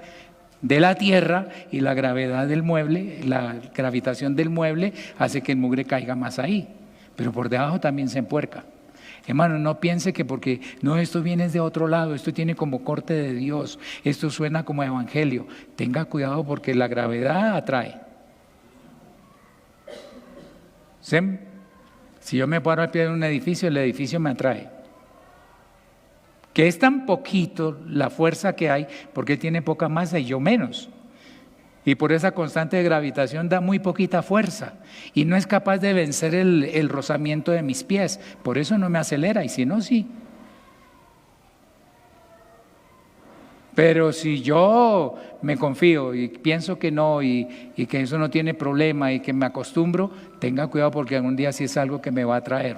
de la Tierra y la gravedad del mueble, la gravitación del mueble hace que el mugre caiga más ahí. Pero por debajo también se empuerca. Hermano, no piense que porque no, esto viene de otro lado, esto tiene como corte de Dios, esto suena como evangelio. Tenga cuidado porque la gravedad atrae. ¿Sí? Si yo me paro al pie de un edificio, el edificio me atrae. Que es tan poquito la fuerza que hay, porque tiene poca masa y yo menos. Y por esa constante gravitación da muy poquita fuerza. Y no es capaz de vencer el rozamiento de mis pies. Por eso no me acelera, y si no, sí. Pero si yo me confío y pienso que no y que eso no tiene problema y que me acostumbro, tenga cuidado porque algún día sí es algo que me va a traer.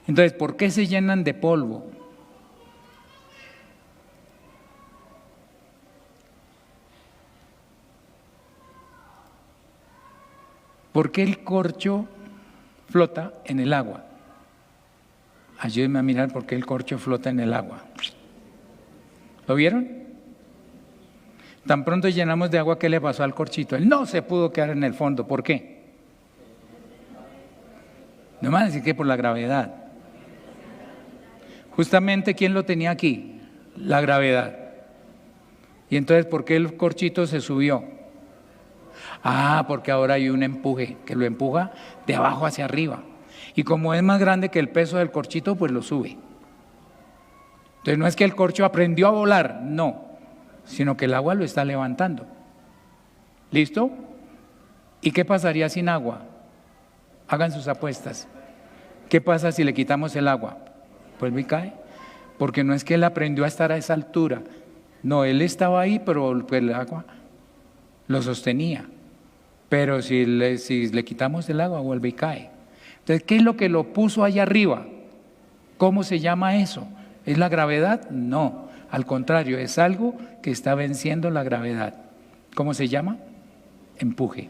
Entonces, ¿por qué se llenan de polvo? ¿Por qué el corcho flota en el agua? Ayúdenme a mirar por qué el corcho flota en el agua. ¿Lo vieron? Tan pronto llenamos de agua, ¿qué le pasó al corchito? Él no se pudo quedar en el fondo. ¿Por qué? No me van a decir que por la gravedad. Justamente, ¿quién lo tenía aquí? La gravedad. Y entonces, ¿por qué el corchito se subió? Ah, porque ahora hay un empuje que lo empuja de abajo hacia arriba. Y como es más grande que el peso del corchito, pues lo sube. Entonces no es que el corcho aprendió a volar, no, sino que el agua lo está levantando. ¿Listo? ¿Y qué pasaría sin agua? Hagan sus apuestas. ¿Qué pasa si le quitamos el agua? Pues me cae. Porque no es que él aprendió a estar a esa altura. No, él estaba ahí, pero el agua lo sostenía. Pero si le quitamos el agua, vuelve y cae. Entonces, ¿qué es lo que lo puso allá arriba? ¿Cómo se llama eso? ¿Es la gravedad? No, al contrario, es algo que está venciendo la gravedad. ¿Cómo se llama? Empuje.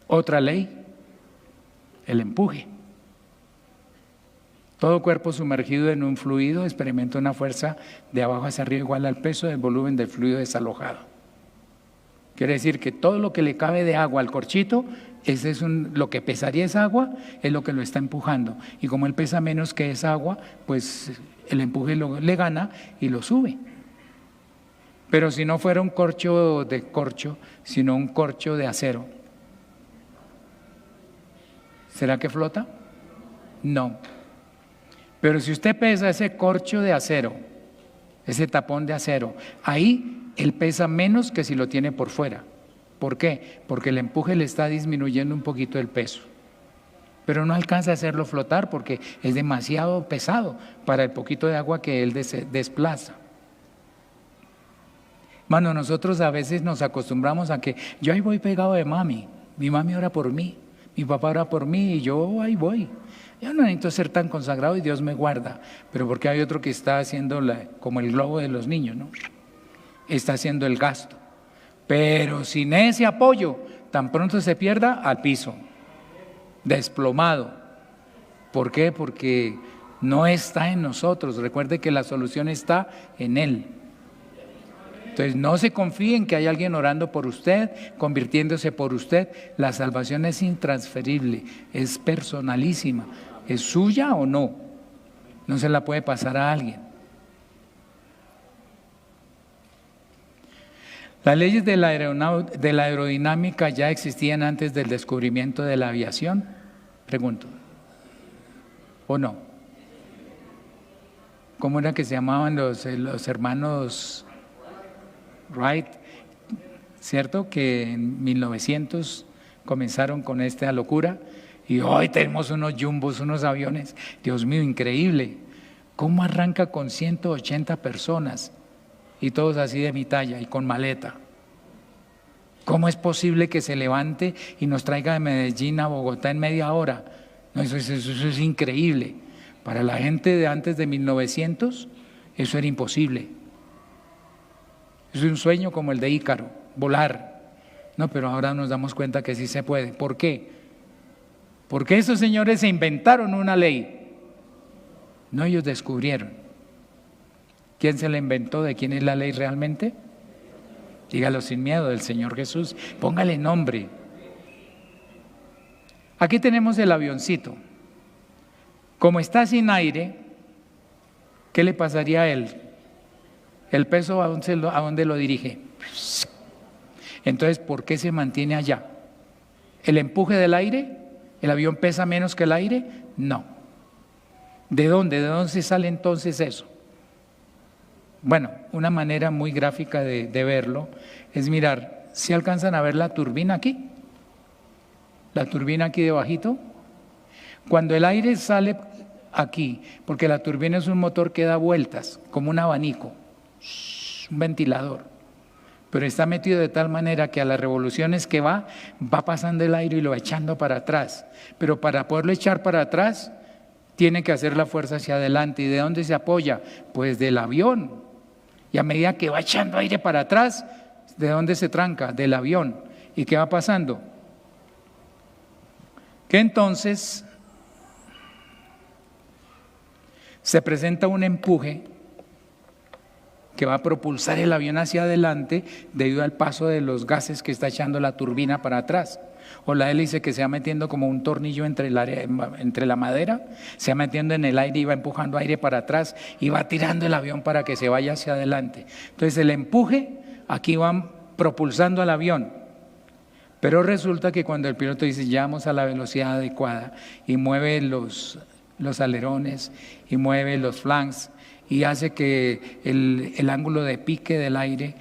Otra ley, el empuje. Todo cuerpo sumergido en un fluido experimenta una fuerza de abajo hacia arriba igual al peso del volumen del fluido desalojado. Quiere decir que todo lo que le cabe de agua al corchito, lo que pesaría esa agua, es lo que lo está empujando. Y como él pesa menos que esa agua, pues el empuje le gana y lo sube. Pero si no fuera un corcho de corcho, sino un corcho de acero, ¿será que flota? No. Pero si usted pesa ese corcho de acero, ese tapón de acero, ahí él pesa menos que si lo tiene por fuera. ¿Por qué? Porque el empuje le está disminuyendo un poquito el peso. Pero no alcanza a hacerlo flotar porque es demasiado pesado para el poquito de agua que él desplaza. Hermano, nosotros a veces nos acostumbramos a que yo ahí voy pegado de mami. Mi mami ora por mí, mi papá ora por mí y yo ahí voy. Yo no necesito ser tan consagrado y Dios me guarda. Pero porque hay otro que está haciendo como el globo de los niños, ¿no? Está haciendo el gasto. Pero sin ese apoyo, tan pronto se pierda, al piso, desplomado. ¿Por qué? Porque no está en nosotros. Recuerde que la solución está en Él. Entonces no se confíe en que hay alguien orando por usted, convirtiéndose por usted. La salvación es intransferible, es personalísima. ¿Es suya o no? No se la puede pasar a alguien. Las leyes de la aerodinámica ya existían antes del descubrimiento de la aviación, pregunto, ¿o no? ¿Cómo era que se llamaban los hermanos Wright? ¿Cierto? Que en 1900 comenzaron con esta locura y hoy tenemos unos jumbos, unos aviones, Dios mío, increíble. ¿Cómo arranca con 180 personas y todos así de mi talla y con maleta? ¿Cómo es posible que se levante y nos traiga de Medellín a Bogotá en media hora? No, eso es increíble. Para la gente de antes de 1900, eso era imposible. Es un sueño como el de Ícaro, volar. No, pero ahora nos damos cuenta que sí se puede. ¿Por qué? Porque esos señores se inventaron una ley. No, ellos descubrieron. ¿Quién se la inventó? ¿De quién es la ley realmente? Dígalo sin miedo, del Señor Jesús. Póngale nombre. Aquí tenemos el avioncito. Como está sin aire, ¿qué le pasaría a él? ¿El peso a dónde lo dirige? Entonces, ¿por qué se mantiene allá? ¿El empuje del aire? ¿El avión pesa menos que el aire? No. ¿De dónde? ¿De dónde sale entonces eso? Bueno, una manera muy gráfica de verlo es mirar, ¿si alcanzan a ver la turbina aquí? La turbina aquí debajito. Cuando el aire sale aquí, porque la turbina es un motor que da vueltas, como un abanico, un ventilador, pero está metido de tal manera que a las revoluciones que va pasando el aire y lo va echando para atrás, pero para poderlo echar para atrás, tiene que hacer la fuerza hacia adelante. ¿Y de dónde se apoya? Pues del avión. Y a medida que va echando aire para atrás, ¿de dónde se tranca? Del avión. ¿Y qué va pasando? Que entonces se presenta un empuje que va a propulsar el avión hacia adelante debido al paso de los gases que está echando la turbina para atrás. O la hélice que se va metiendo como un tornillo entre la madera, se va metiendo en el aire y va empujando aire para atrás y va tirando el avión para que se vaya hacia adelante. Entonces el empuje, aquí van propulsando al avión. Pero resulta que cuando el piloto dice ya vamos a la velocidad adecuada y mueve los alerones y mueve los flanks y hace que el ángulo de pique del aire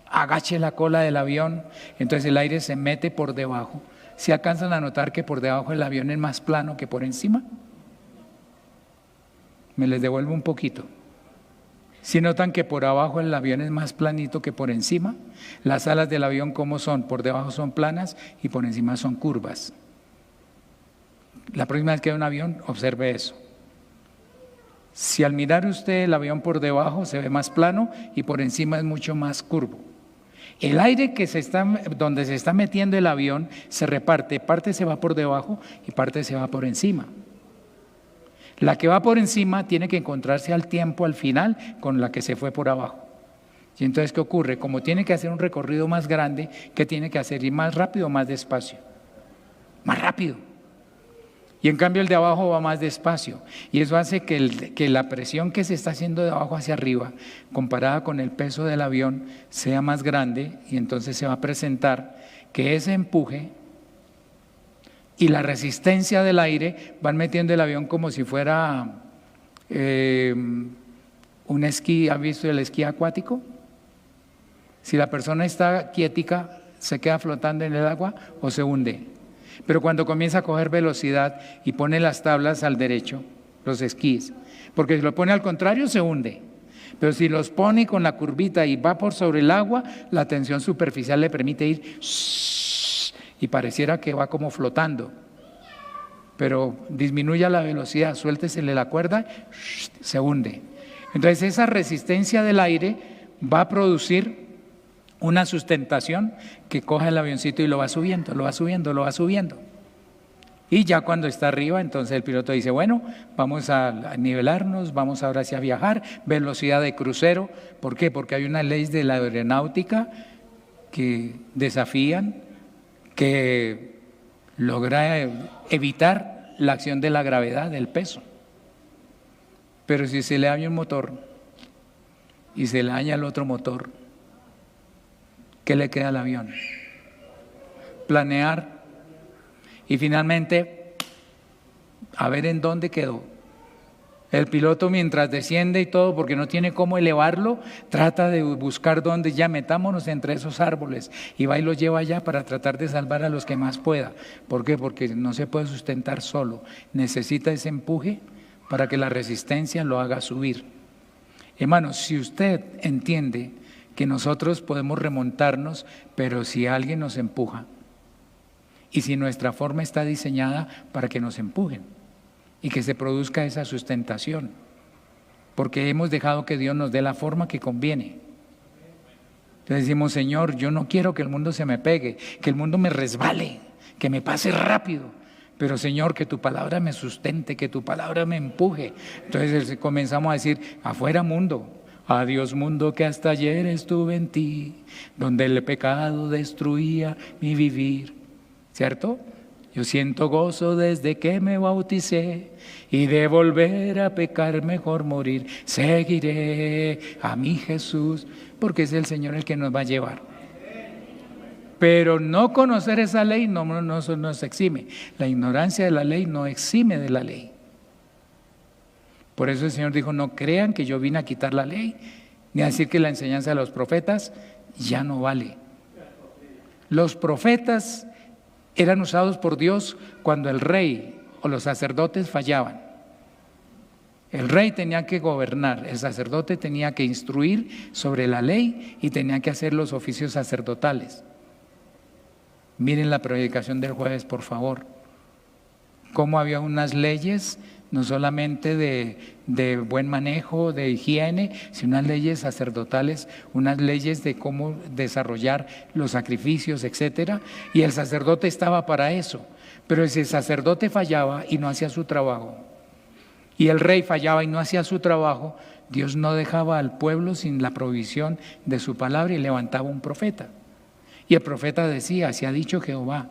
agache la cola del avión, entonces el aire se mete por debajo. ¿Se alcanzan a notar que por debajo el avión es más plano que por encima? Me les devuelvo un poquito. ¿Sí notan que por abajo el avión es más planito que por encima? Las alas del avión, ¿cómo son? Por debajo son planas y por encima son curvas. La próxima vez que vea un avión, observe eso. Si al mirar usted el avión por debajo se ve más plano y por encima es mucho más curvo. El aire donde se está metiendo el avión se reparte, parte se va por debajo y parte se va por encima. La que va por encima tiene que encontrarse al tiempo, al final, con la que se fue por abajo. Y entonces, ¿qué ocurre? Como tiene que hacer un recorrido más grande, ¿qué tiene que hacer? ¿Ir más rápido o más despacio? Más rápido. Y en cambio el de abajo va más despacio. Y eso hace que la presión que se está haciendo de abajo hacia arriba, comparada con el peso del avión, sea más grande y entonces se va a presentar que ese empuje y la resistencia del aire van metiendo el avión como si fuera un esquí. ¿Han visto el esquí acuático? Si la persona está quietica, ¿se queda flotando en el agua o se hunde? Pero cuando comienza a coger velocidad y pone las tablas al derecho, los esquís, porque si lo pone al contrario se hunde. Pero si los pone con la curvita y va por sobre el agua, la tensión superficial le permite ir y pareciera que va como flotando. Pero disminuya la velocidad, suéltesele la cuerda, se hunde. Entonces esa resistencia del aire va a producir una sustentación que coge el avioncito y lo va subiendo, lo va subiendo, lo va subiendo. Y ya cuando está arriba, entonces el piloto dice, bueno, vamos a nivelarnos, vamos ahora sí a viajar, velocidad de crucero. ¿Por qué? Porque hay unas leyes de la aeronáutica que desafían, que logra evitar la acción de la gravedad, del peso. Pero si se le daña un motor y se le daña el otro motor, ¿qué le queda al avión? Planear y finalmente a ver en dónde quedó. El piloto, mientras desciende y todo, porque no tiene cómo elevarlo, trata de buscar dónde, ya metámonos entre esos árboles, y va y lo lleva allá para tratar de salvar a los que más pueda. ¿Por qué? Porque no se puede sustentar solo, necesita ese empuje para que la resistencia lo haga subir. Hermanos, si usted entiende que nosotros podemos remontarnos, pero si alguien nos empuja, y si nuestra forma está diseñada para que nos empujen, y que se produzca esa sustentación, porque hemos dejado que Dios nos dé la forma que conviene. Entonces decimos, Señor, yo no quiero que el mundo se me pegue, que el mundo me resbale, que me pase rápido, pero Señor, que tu palabra me sustente, que tu palabra me empuje. Entonces comenzamos a decir, afuera mundo, adiós mundo que hasta ayer estuve en ti, donde el pecado destruía mi vivir, ¿cierto? Yo siento gozo desde que me bauticé y de volver a pecar mejor morir. Seguiré a mi Jesús porque es el Señor el que nos va a llevar. Pero no conocer esa ley no nos exime. La ignorancia de la ley no exime de la ley. Por eso el Señor dijo, no crean que yo vine a quitar la ley, ni a decir que la enseñanza de los profetas ya no vale. Los profetas eran usados por Dios cuando el rey o los sacerdotes fallaban. El rey tenía que gobernar, el sacerdote tenía que instruir sobre la ley y tenía que hacer los oficios sacerdotales. Miren la predicación del jueves, por favor. Cómo había unas leyes, no solamente de buen manejo, de higiene, sino unas leyes sacerdotales, unas leyes de cómo desarrollar los sacrificios, etcétera. Y el sacerdote estaba para eso. Pero si el sacerdote fallaba y no hacía su trabajo, y el rey fallaba y no hacía su trabajo, Dios no dejaba al pueblo sin la provisión de su palabra y levantaba un profeta. Y el profeta decía, así ha dicho Jehová,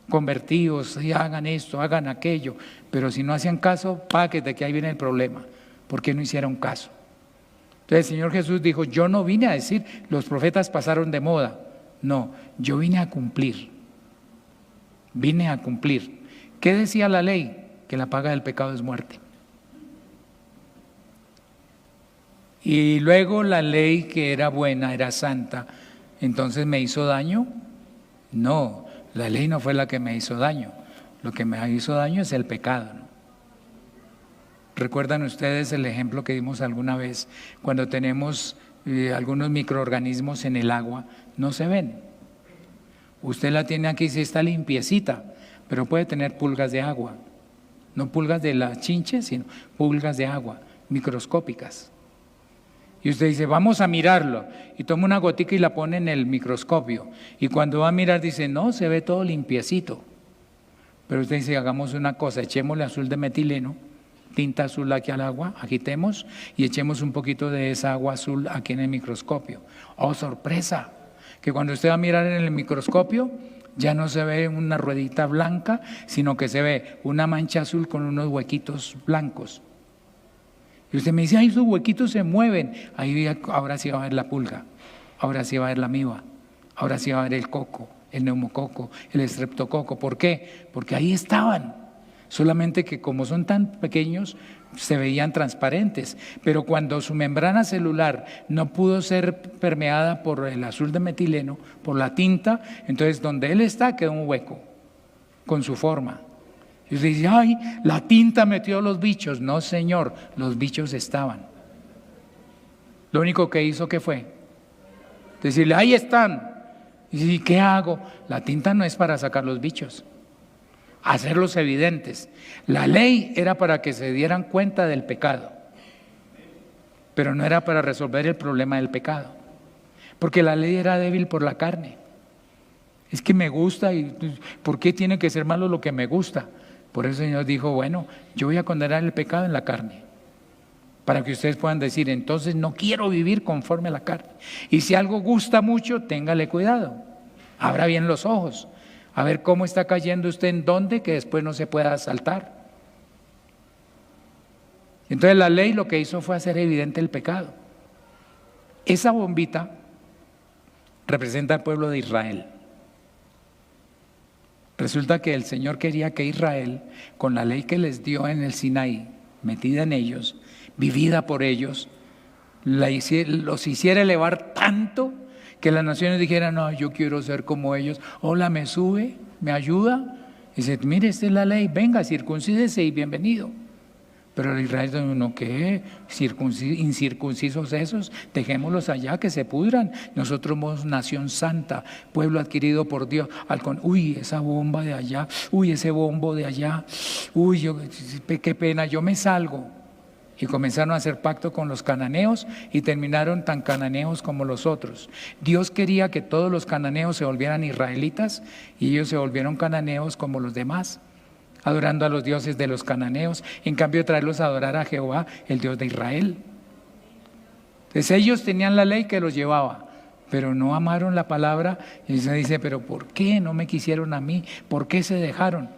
convertidos, y hagan esto, hagan aquello, pero si no hacían caso, de que ahí viene el problema, ¿por qué no hicieron caso? Entonces el Señor Jesús dijo, yo no vine a decir, los profetas pasaron de moda, no, yo vine a cumplir, ¿Qué decía la ley? Que la paga del pecado es muerte. Y luego la ley que era buena, era santa, entonces ¿me hizo daño? No. La ley no fue la que me hizo daño, lo que me hizo daño es el pecado, ¿no? ¿Recuerdan ustedes el ejemplo que dimos alguna vez? Cuando tenemos algunos microorganismos en el agua, no se ven. Usted la tiene aquí, sí está limpiecita, pero puede tener pulgas de agua, no pulgas de la chinche, sino pulgas de agua, microscópicas. Y usted dice, vamos a mirarlo, y toma una gotica y la pone en el microscopio, y cuando va a mirar dice, no, se ve todo limpiecito. Pero usted dice, hagamos una cosa, echémosle azul de metileno, tinta azul aquí al agua, agitemos, y echemos un poquito de esa agua azul aquí en el microscopio. ¡Oh, sorpresa! Que cuando usted va a mirar en el microscopio, ya no se ve una ruedita blanca, sino que se ve una mancha azul con unos huequitos blancos. Y usted me dice, ay, esos huequitos se mueven. Ahora sí va a ver la pulga, ahora sí va a ver la amiba, ahora sí va a ver el coco, el neumococo, el estreptococo. ¿Por qué? Porque ahí estaban. Solamente que como son tan pequeños, se veían transparentes. Pero cuando su membrana celular no pudo ser permeada por el azul de metileno, por la tinta, entonces donde él está quedó un hueco con su forma. Y usted dice, ay, la tinta metió los bichos. No, señor, los bichos estaban. Lo único que hizo, ¿qué fue? Decirle, ahí están. Y dice, ¿qué hago? La tinta no es para sacar los bichos, hacerlos evidentes. La ley era para que se dieran cuenta del pecado, pero no era para resolver el problema del pecado, porque la ley era débil por la carne. Es que me gusta, y ¿por qué tiene que ser malo lo que me gusta? Por eso el Señor dijo, bueno, yo voy a condenar el pecado en la carne, para que ustedes puedan decir, entonces no quiero vivir conforme a la carne. Y si algo gusta mucho, téngale cuidado, abra bien los ojos, a ver cómo está cayendo usted en dónde, que después no se pueda saltar. Entonces la ley lo que hizo fue hacer evidente el pecado. Esa bombita representa al pueblo de Israel. Resulta que el Señor quería que Israel, con la ley que les dio en el Sinaí, metida en ellos, vivida por ellos, los hiciera elevar tanto que las naciones dijeran: no, yo quiero ser como ellos. Hola, ¿me sube? ¿Me ayuda? Y dice: mire, esta es la ley, venga, circuncídese y bienvenido. Pero Israel dice: no, ¿qué? Incircuncisos esos, dejémoslos allá que se pudran. Nosotros somos nación santa, pueblo adquirido por Dios. Uy, esa bomba de allá, uy, ese bombo de allá, uy, qué pena, yo me salgo. Y comenzaron a hacer pacto con los cananeos y terminaron tan cananeos como los otros. Dios quería que todos los cananeos se volvieran israelitas y ellos se volvieron cananeos como los demás, adorando a los dioses de los cananeos, en cambio de traerlos a adorar a Jehová, el Dios de Israel. Entonces ellos tenían la ley que los llevaba, pero no amaron la palabra. Y se dice: pero ¿por qué no me quisieron a mí? ¿Por qué se dejaron?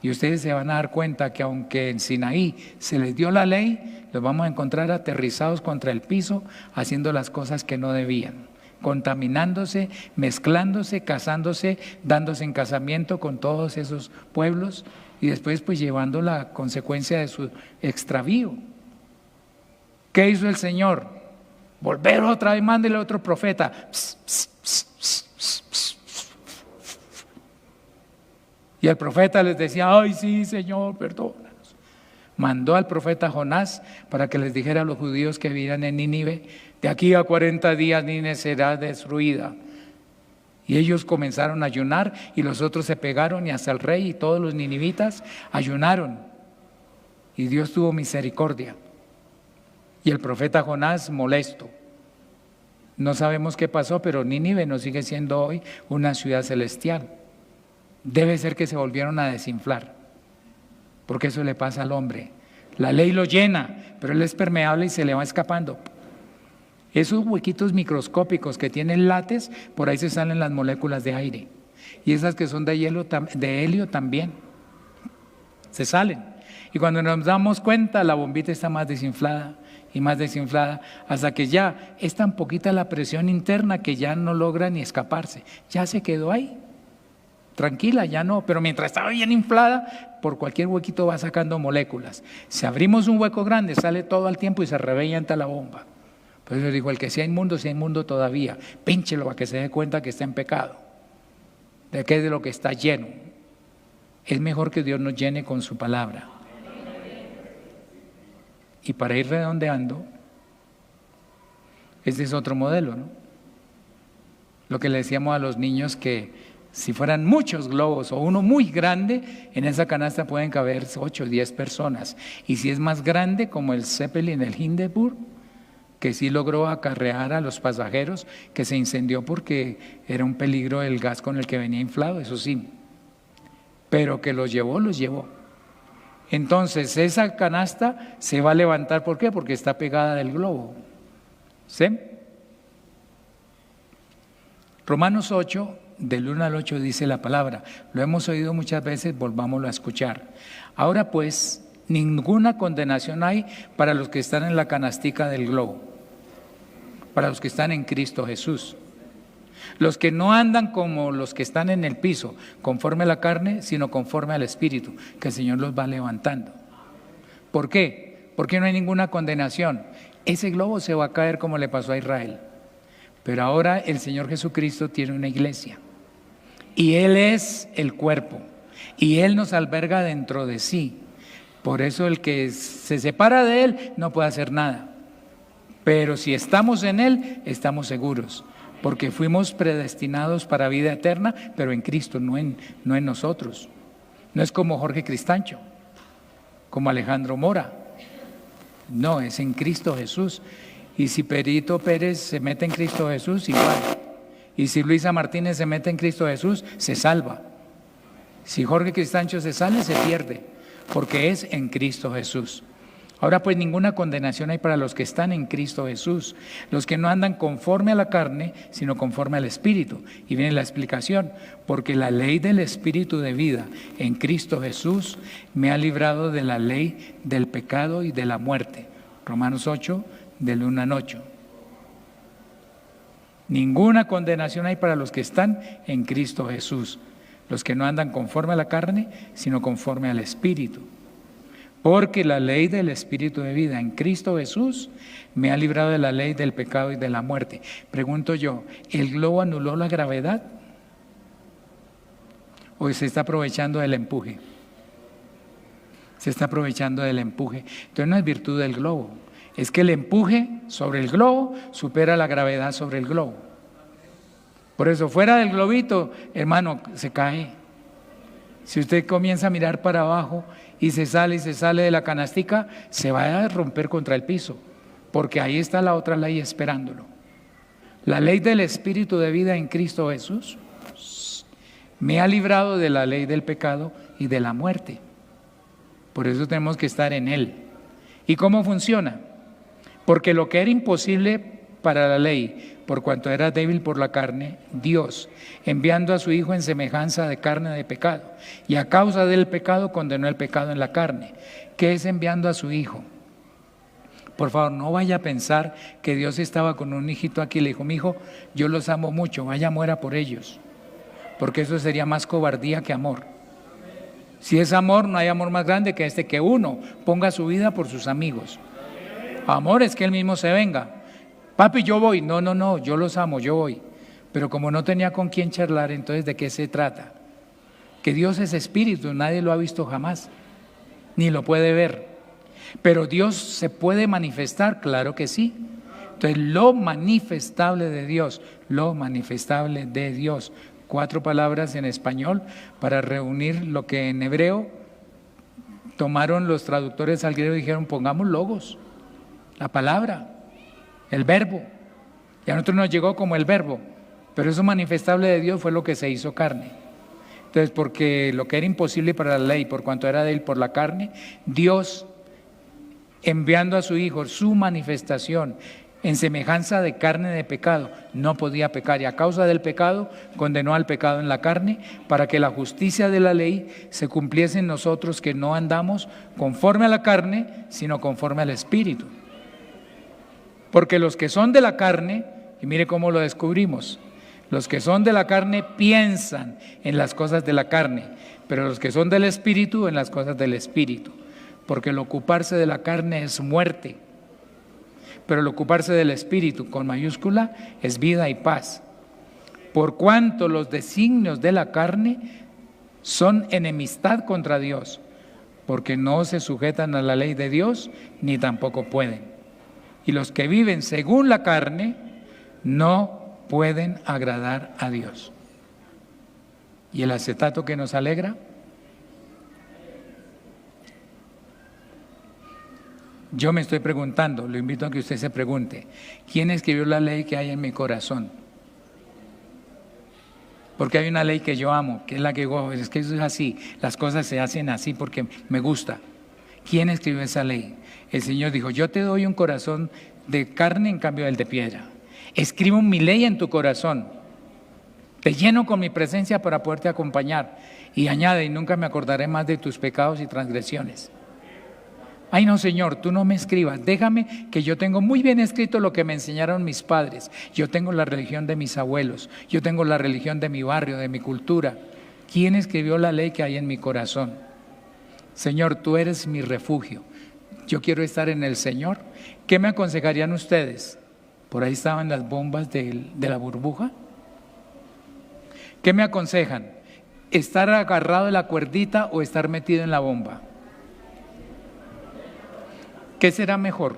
Y ustedes se van a dar cuenta que aunque en Sinaí se les dio la ley, los vamos a encontrar aterrizados contra el piso, haciendo las cosas que no debían, contaminándose, mezclándose, casándose, dándose en casamiento con todos esos pueblos y después pues llevando la consecuencia de su extravío. ¿Qué hizo el Señor? Volver otra vez, mándele a otro profeta. Y el profeta les decía: ay, sí, Señor, perdónanos. Mandó al profeta Jonás para que les dijera a los judíos que vivían en Nínive: de aquí a 40 días Nínive será destruida. Y ellos comenzaron a ayunar y los otros se pegaron, y hasta el rey y todos los ninivitas ayunaron. Y Dios tuvo misericordia. Y el profeta Jonás molesto. No sabemos qué pasó, pero Nínive no sigue siendo hoy una ciudad celestial. Debe ser que se volvieron a desinflar, porque eso le pasa al hombre. La ley lo llena, pero él es permeable y se le va escapando. Esos huequitos microscópicos que tienen látex, por ahí se salen las moléculas de aire. Y esas que son de helio también se salen. Y cuando nos damos cuenta, la bombita está más desinflada y más desinflada, hasta que ya es tan poquita la presión interna que ya no logra ni escaparse. Ya se quedó ahí. Tranquila, ya no, pero mientras estaba bien inflada, por cualquier huequito va sacando moléculas. Si abrimos un hueco grande, sale todo al tiempo y se revienta la bomba. Por eso digo: el que sea inmundo todavía, pínchelo para que se dé cuenta que está en pecado, de qué es de lo que está lleno. Es mejor que Dios nos llene con su palabra. Y para ir redondeando, este es otro modelo, ¿no? Lo que le decíamos a los niños, que si fueran muchos globos o uno muy grande, en esa canasta pueden caber 8 o 10 personas. Y si es más grande, como el Zeppelin, el Hindenburg, que sí logró acarrear a los pasajeros, que se incendió porque era un peligro el gas con el que venía inflado, eso sí, pero que los llevó. Entonces esa canasta se va a levantar, ¿por qué? Porque está pegada del globo. ¿Sí? Romanos 8, del 1 al 8 dice la palabra, lo hemos oído muchas veces, volvámoslo a escuchar. Ahora pues, ninguna condenación hay para los que están en la canastica del globo, para los que están en Cristo Jesús. Los que no andan como los que están en el piso, conforme a la carne, sino conforme al Espíritu, que el Señor los va levantando. ¿Por qué? Porque no hay ninguna condenación. Ese globo se va a caer como le pasó a Israel. Pero ahora el Señor Jesucristo tiene una iglesia. Y Él es el cuerpo. Y Él nos alberga dentro de sí. Por eso el que se separa de Él no puede hacer nada. Pero si estamos en Él, estamos seguros. Porque fuimos predestinados para vida eterna, pero en Cristo, no en nosotros. No es como Jorge Cristancho, como Alejandro Mora. No, es en Cristo Jesús. Y si Perito Pérez se mete en Cristo Jesús, igual. Y si Luisa Martínez se mete en Cristo Jesús, se salva. Si Jorge Cristancho se sale, se pierde, porque es en Cristo Jesús. Ahora pues ninguna condenación hay para los que están en Cristo Jesús, los que no andan conforme a la carne, sino conforme al Espíritu. Y viene la explicación: porque la ley del Espíritu de vida en Cristo Jesús me ha librado de la ley del pecado y de la muerte. Romanos 8, del 1 al 8. Ninguna condenación hay para los que están en Cristo Jesús, los que no andan conforme a la carne, sino conforme al Espíritu. Porque la ley del Espíritu de vida en Cristo Jesús me ha librado de la ley del pecado y de la muerte. Pregunto yo, ¿el globo anuló la gravedad? ¿O se está aprovechando del empuje? Se está aprovechando del empuje. Entonces no es virtud del globo, es que el empuje sobre el globo supera la gravedad sobre el globo. Por eso, fuera del globito, hermano, se cae. Si usted comienza a mirar para abajo y se sale de la canastica, se va a romper contra el piso, porque ahí está la otra ley esperándolo. La ley del Espíritu de vida en Cristo Jesús me ha librado de la ley del pecado y de la muerte. Por eso tenemos que estar en Él. ¿Y cómo funciona? Porque lo que era imposible para la ley, por cuanto era débil por la carne, Dios, enviando a su Hijo en semejanza de carne de pecado, y a causa del pecado condenó el pecado en la carne. ¿Qué es enviando a su Hijo? Por favor, no vaya a pensar que Dios estaba con un hijito aquí y le dijo, mi hijo, yo los amo mucho, vaya, muera por ellos, porque eso sería más cobardía que amor. Si es amor, no hay amor más grande que este, que uno ponga su vida por sus amigos. Amor es que él mismo se venga. Papi, yo voy. No, yo los amo, yo voy. Pero como no tenía con quién charlar, entonces ¿de qué se trata? Que Dios es espíritu, nadie lo ha visto jamás, ni lo puede ver. Pero Dios se puede manifestar, claro que sí. Entonces lo manifestable de Dios, 4 palabras en español para reunir lo que en hebreo tomaron los traductores al griego y dijeron, pongamos logos, la palabra, el verbo. Y a nosotros nos llegó como el verbo, pero eso manifestable de Dios fue lo que se hizo carne. Entonces, porque lo que era imposible para la ley, por cuanto era débil por la carne, Dios, enviando a su Hijo, su manifestación, en semejanza de carne de pecado, no podía pecar, y a causa del pecado condenó al pecado en la carne, para que la justicia de la ley se cumpliese en nosotros, que no andamos conforme a la carne, sino conforme al Espíritu. Porque los que son de la carne, y mire cómo lo descubrimos, los que son de la carne piensan en las cosas de la carne, pero los que son del Espíritu en las cosas del Espíritu. Porque el ocuparse de la carne es muerte, pero el ocuparse del Espíritu, con mayúscula, es vida y paz. Por cuanto los designios de la carne son enemistad contra Dios, porque no se sujetan a la ley de Dios, ni tampoco pueden. Y los que viven según la carne no pueden agradar a Dios. ¿Y el acetato que nos alegra? Yo me estoy preguntando, lo invito a que usted se pregunte, ¿quién escribió la ley que hay en mi corazón? Porque hay una ley que yo amo, que es la que digo, es que eso es así, las cosas se hacen así porque me gusta. ¿Quién escribió esa ley? El Señor dijo, yo te doy un corazón de carne en cambio del de piedra. Escribo mi ley en tu corazón, te lleno con mi presencia para poderte acompañar. Y añade, y nunca me acordaré más de tus pecados y transgresiones. Ay no, Señor, tú no me escribas, déjame que yo tengo muy bien escrito lo que me enseñaron mis padres. Yo tengo la religión de mis abuelos, yo tengo la religión de mi barrio, de mi cultura. ¿Quién escribió la ley que hay en mi corazón? Señor, tú eres mi refugio, yo quiero estar en el Señor. ¿Qué me aconsejarían ustedes? Por ahí estaban las bombas de la burbuja. ¿Qué me aconsejan? ¿Estar agarrado de la cuerdita o estar metido en la bomba? ¿Qué será mejor?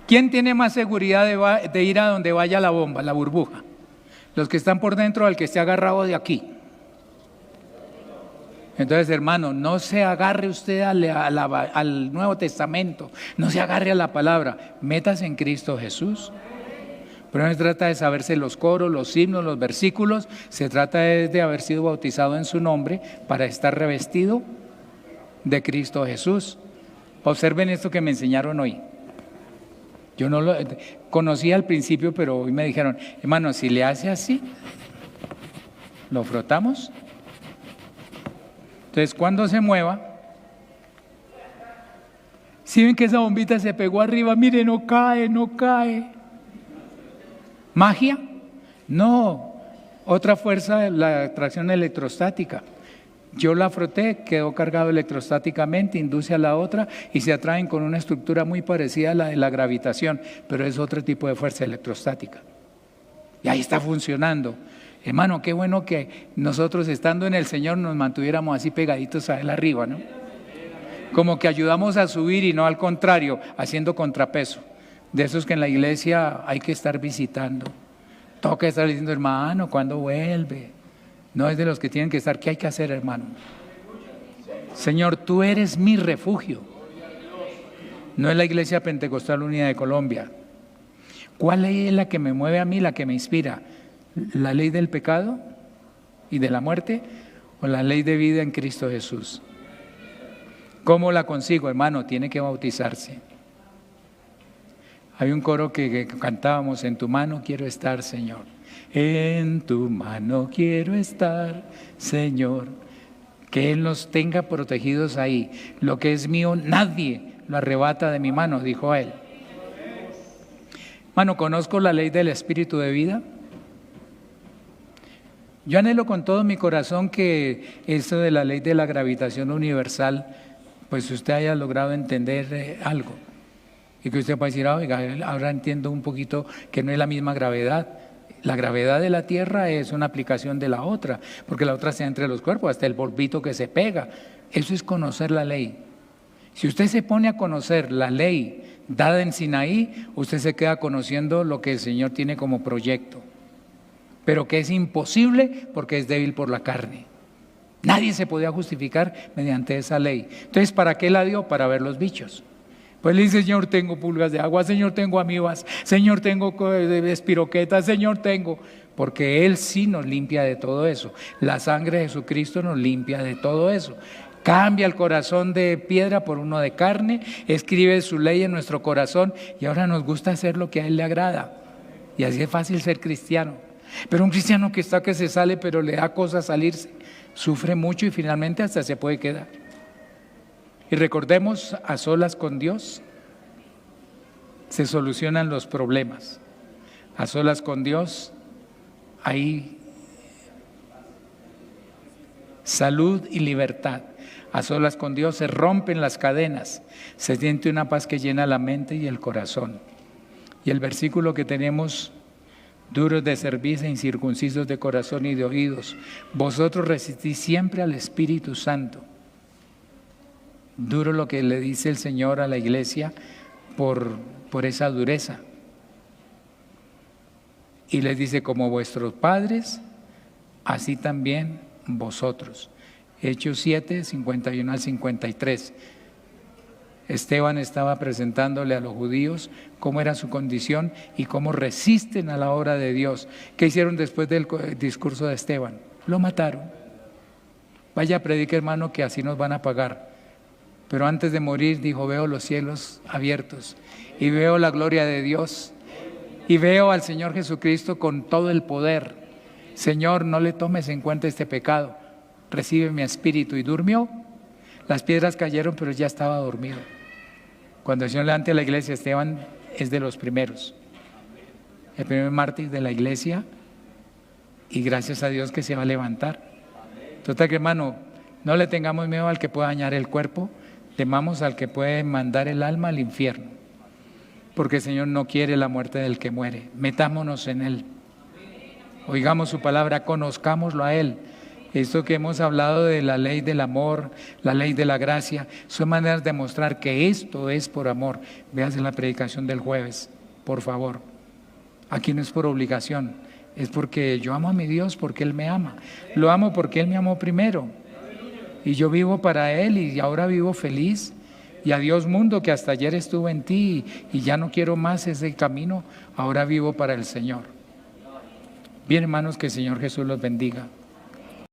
¿Quién tiene más seguridad de ir a donde vaya la bomba, la burbuja? ¿Los que están por dentro o el que esté agarrado de aquí? Entonces, hermano, no se agarre usted al Nuevo Testamento, no se agarre a la palabra, métase en Cristo Jesús. Pero no se trata de saberse los coros, los himnos, los versículos, se trata de haber sido bautizado en su nombre para estar revestido de Cristo Jesús. Observen esto que me enseñaron hoy. Yo no lo conocía al principio, pero hoy me dijeron, hermano, si le hace así, lo frotamos. Entonces, cuando se mueva, Si ven que esa bombita se pegó arriba, mire, no cae, no cae. ¿Magia? No. Otra fuerza, la atracción electrostática. Yo la froté, quedó cargado electrostáticamente, induce a la otra y se atraen con una estructura muy parecida a la de la gravitación, pero es otro tipo de fuerza electrostática. Y ahí está funcionando. Hermano, qué bueno que nosotros estando en el Señor nos mantuviéramos así pegaditos a Él arriba, ¿no? Como que ayudamos a subir y no al contrario, haciendo contrapeso. De esos que en la iglesia hay que estar visitando. Toca estar diciendo, hermano, ¿cuándo vuelve? No es de los que tienen que estar. ¿Qué hay que hacer, hermano? Señor, tú eres mi refugio. No es la Iglesia Pentecostal Unida de Colombia. ¿Cuál ley es la que me mueve a mí, la que me inspira? ¿La ley del pecado y de la muerte o la ley de vida en Cristo Jesús? ¿Cómo la consigo, hermano? Tiene que bautizarse. Hay un coro que cantábamos, en tu mano quiero estar, Señor. En tu mano quiero estar, Señor. Que Él nos tenga protegidos ahí. Lo que es mío, nadie lo arrebata de mi mano, dijo Él. Hermano, ¿conozco la ley del espíritu de vida? Yo anhelo con todo mi corazón que esto de la ley de la gravitación universal, pues usted haya logrado entender algo. Y que usted pueda decir, oiga, ahora entiendo un poquito que no es la misma gravedad. La gravedad de la Tierra es una aplicación de la otra, porque la otra está entre los cuerpos, hasta el polvito que se pega. Eso es conocer la ley. Si usted se pone a conocer la ley dada en Sinaí, usted se queda conociendo lo que el Señor tiene como proyecto, pero que es imposible porque es débil por la carne. Nadie se podía justificar mediante esa ley. Entonces, ¿para qué la dio? Para ver los bichos. Pues le dice, Señor, tengo pulgas de agua, Señor, tengo amibas, Señor, tengo espiroquetas, Señor, tengo. Porque Él sí nos limpia de todo eso. La sangre de Jesucristo nos limpia de todo eso. Cambia el corazón de piedra por uno de carne, escribe su ley en nuestro corazón y ahora nos gusta hacer lo que a Él le agrada. Y así es fácil ser cristiano. Pero un cristiano que está que se sale, pero le da cosa salirse, sufre mucho y finalmente hasta se puede quedar. Y recordemos, a solas con Dios se solucionan los problemas. A solas con Dios hay salud y libertad. A solas con Dios se rompen las cadenas, se siente una paz que llena la mente y el corazón. Y el versículo que tenemos, duros de cerviz e incircuncisos de corazón y de oídos, vosotros resistís siempre al Espíritu Santo. Duro lo que le dice el Señor a la iglesia por esa dureza. Y les dice, como vuestros padres, así también vosotros. Hechos 7, 51 al 53. Esteban estaba presentándole a los judíos cómo era su condición y cómo resisten a la obra de Dios. ¿Qué hicieron después del discurso de Esteban? Lo mataron. Vaya, predique, hermano, que así nos van a pagar. Pero antes de morir dijo, veo los cielos abiertos y veo la gloria de Dios y veo al Señor Jesucristo con todo el poder. Señor, no le tomes en cuenta este pecado, recibe mi espíritu. Y durmió. Las piedras cayeron, pero ya estaba dormido. Cuando el Señor levante a la iglesia, Esteban es de los primeros, el primer mártir de la iglesia, y gracias a Dios que se va a levantar. Total que, hermano, no le tengamos miedo al que pueda dañar el cuerpo, temamos al que puede mandar el alma al infierno, porque el Señor no quiere la muerte del que muere. Metámonos en Él, oigamos su palabra, conozcámoslo a Él. Esto que hemos hablado de la ley del amor, la ley de la gracia, son maneras de mostrar que esto es por amor. Véase la predicación del jueves, por favor. Aquí no es por obligación, es porque yo amo a mi Dios, porque Él me ama. Lo amo porque Él me amó primero. Y yo vivo para Él y ahora vivo feliz. Y adiós mundo, que hasta ayer estuve en ti y ya no quiero más ese camino, ahora vivo para el Señor. Bien, hermanos, que el Señor Jesús los bendiga.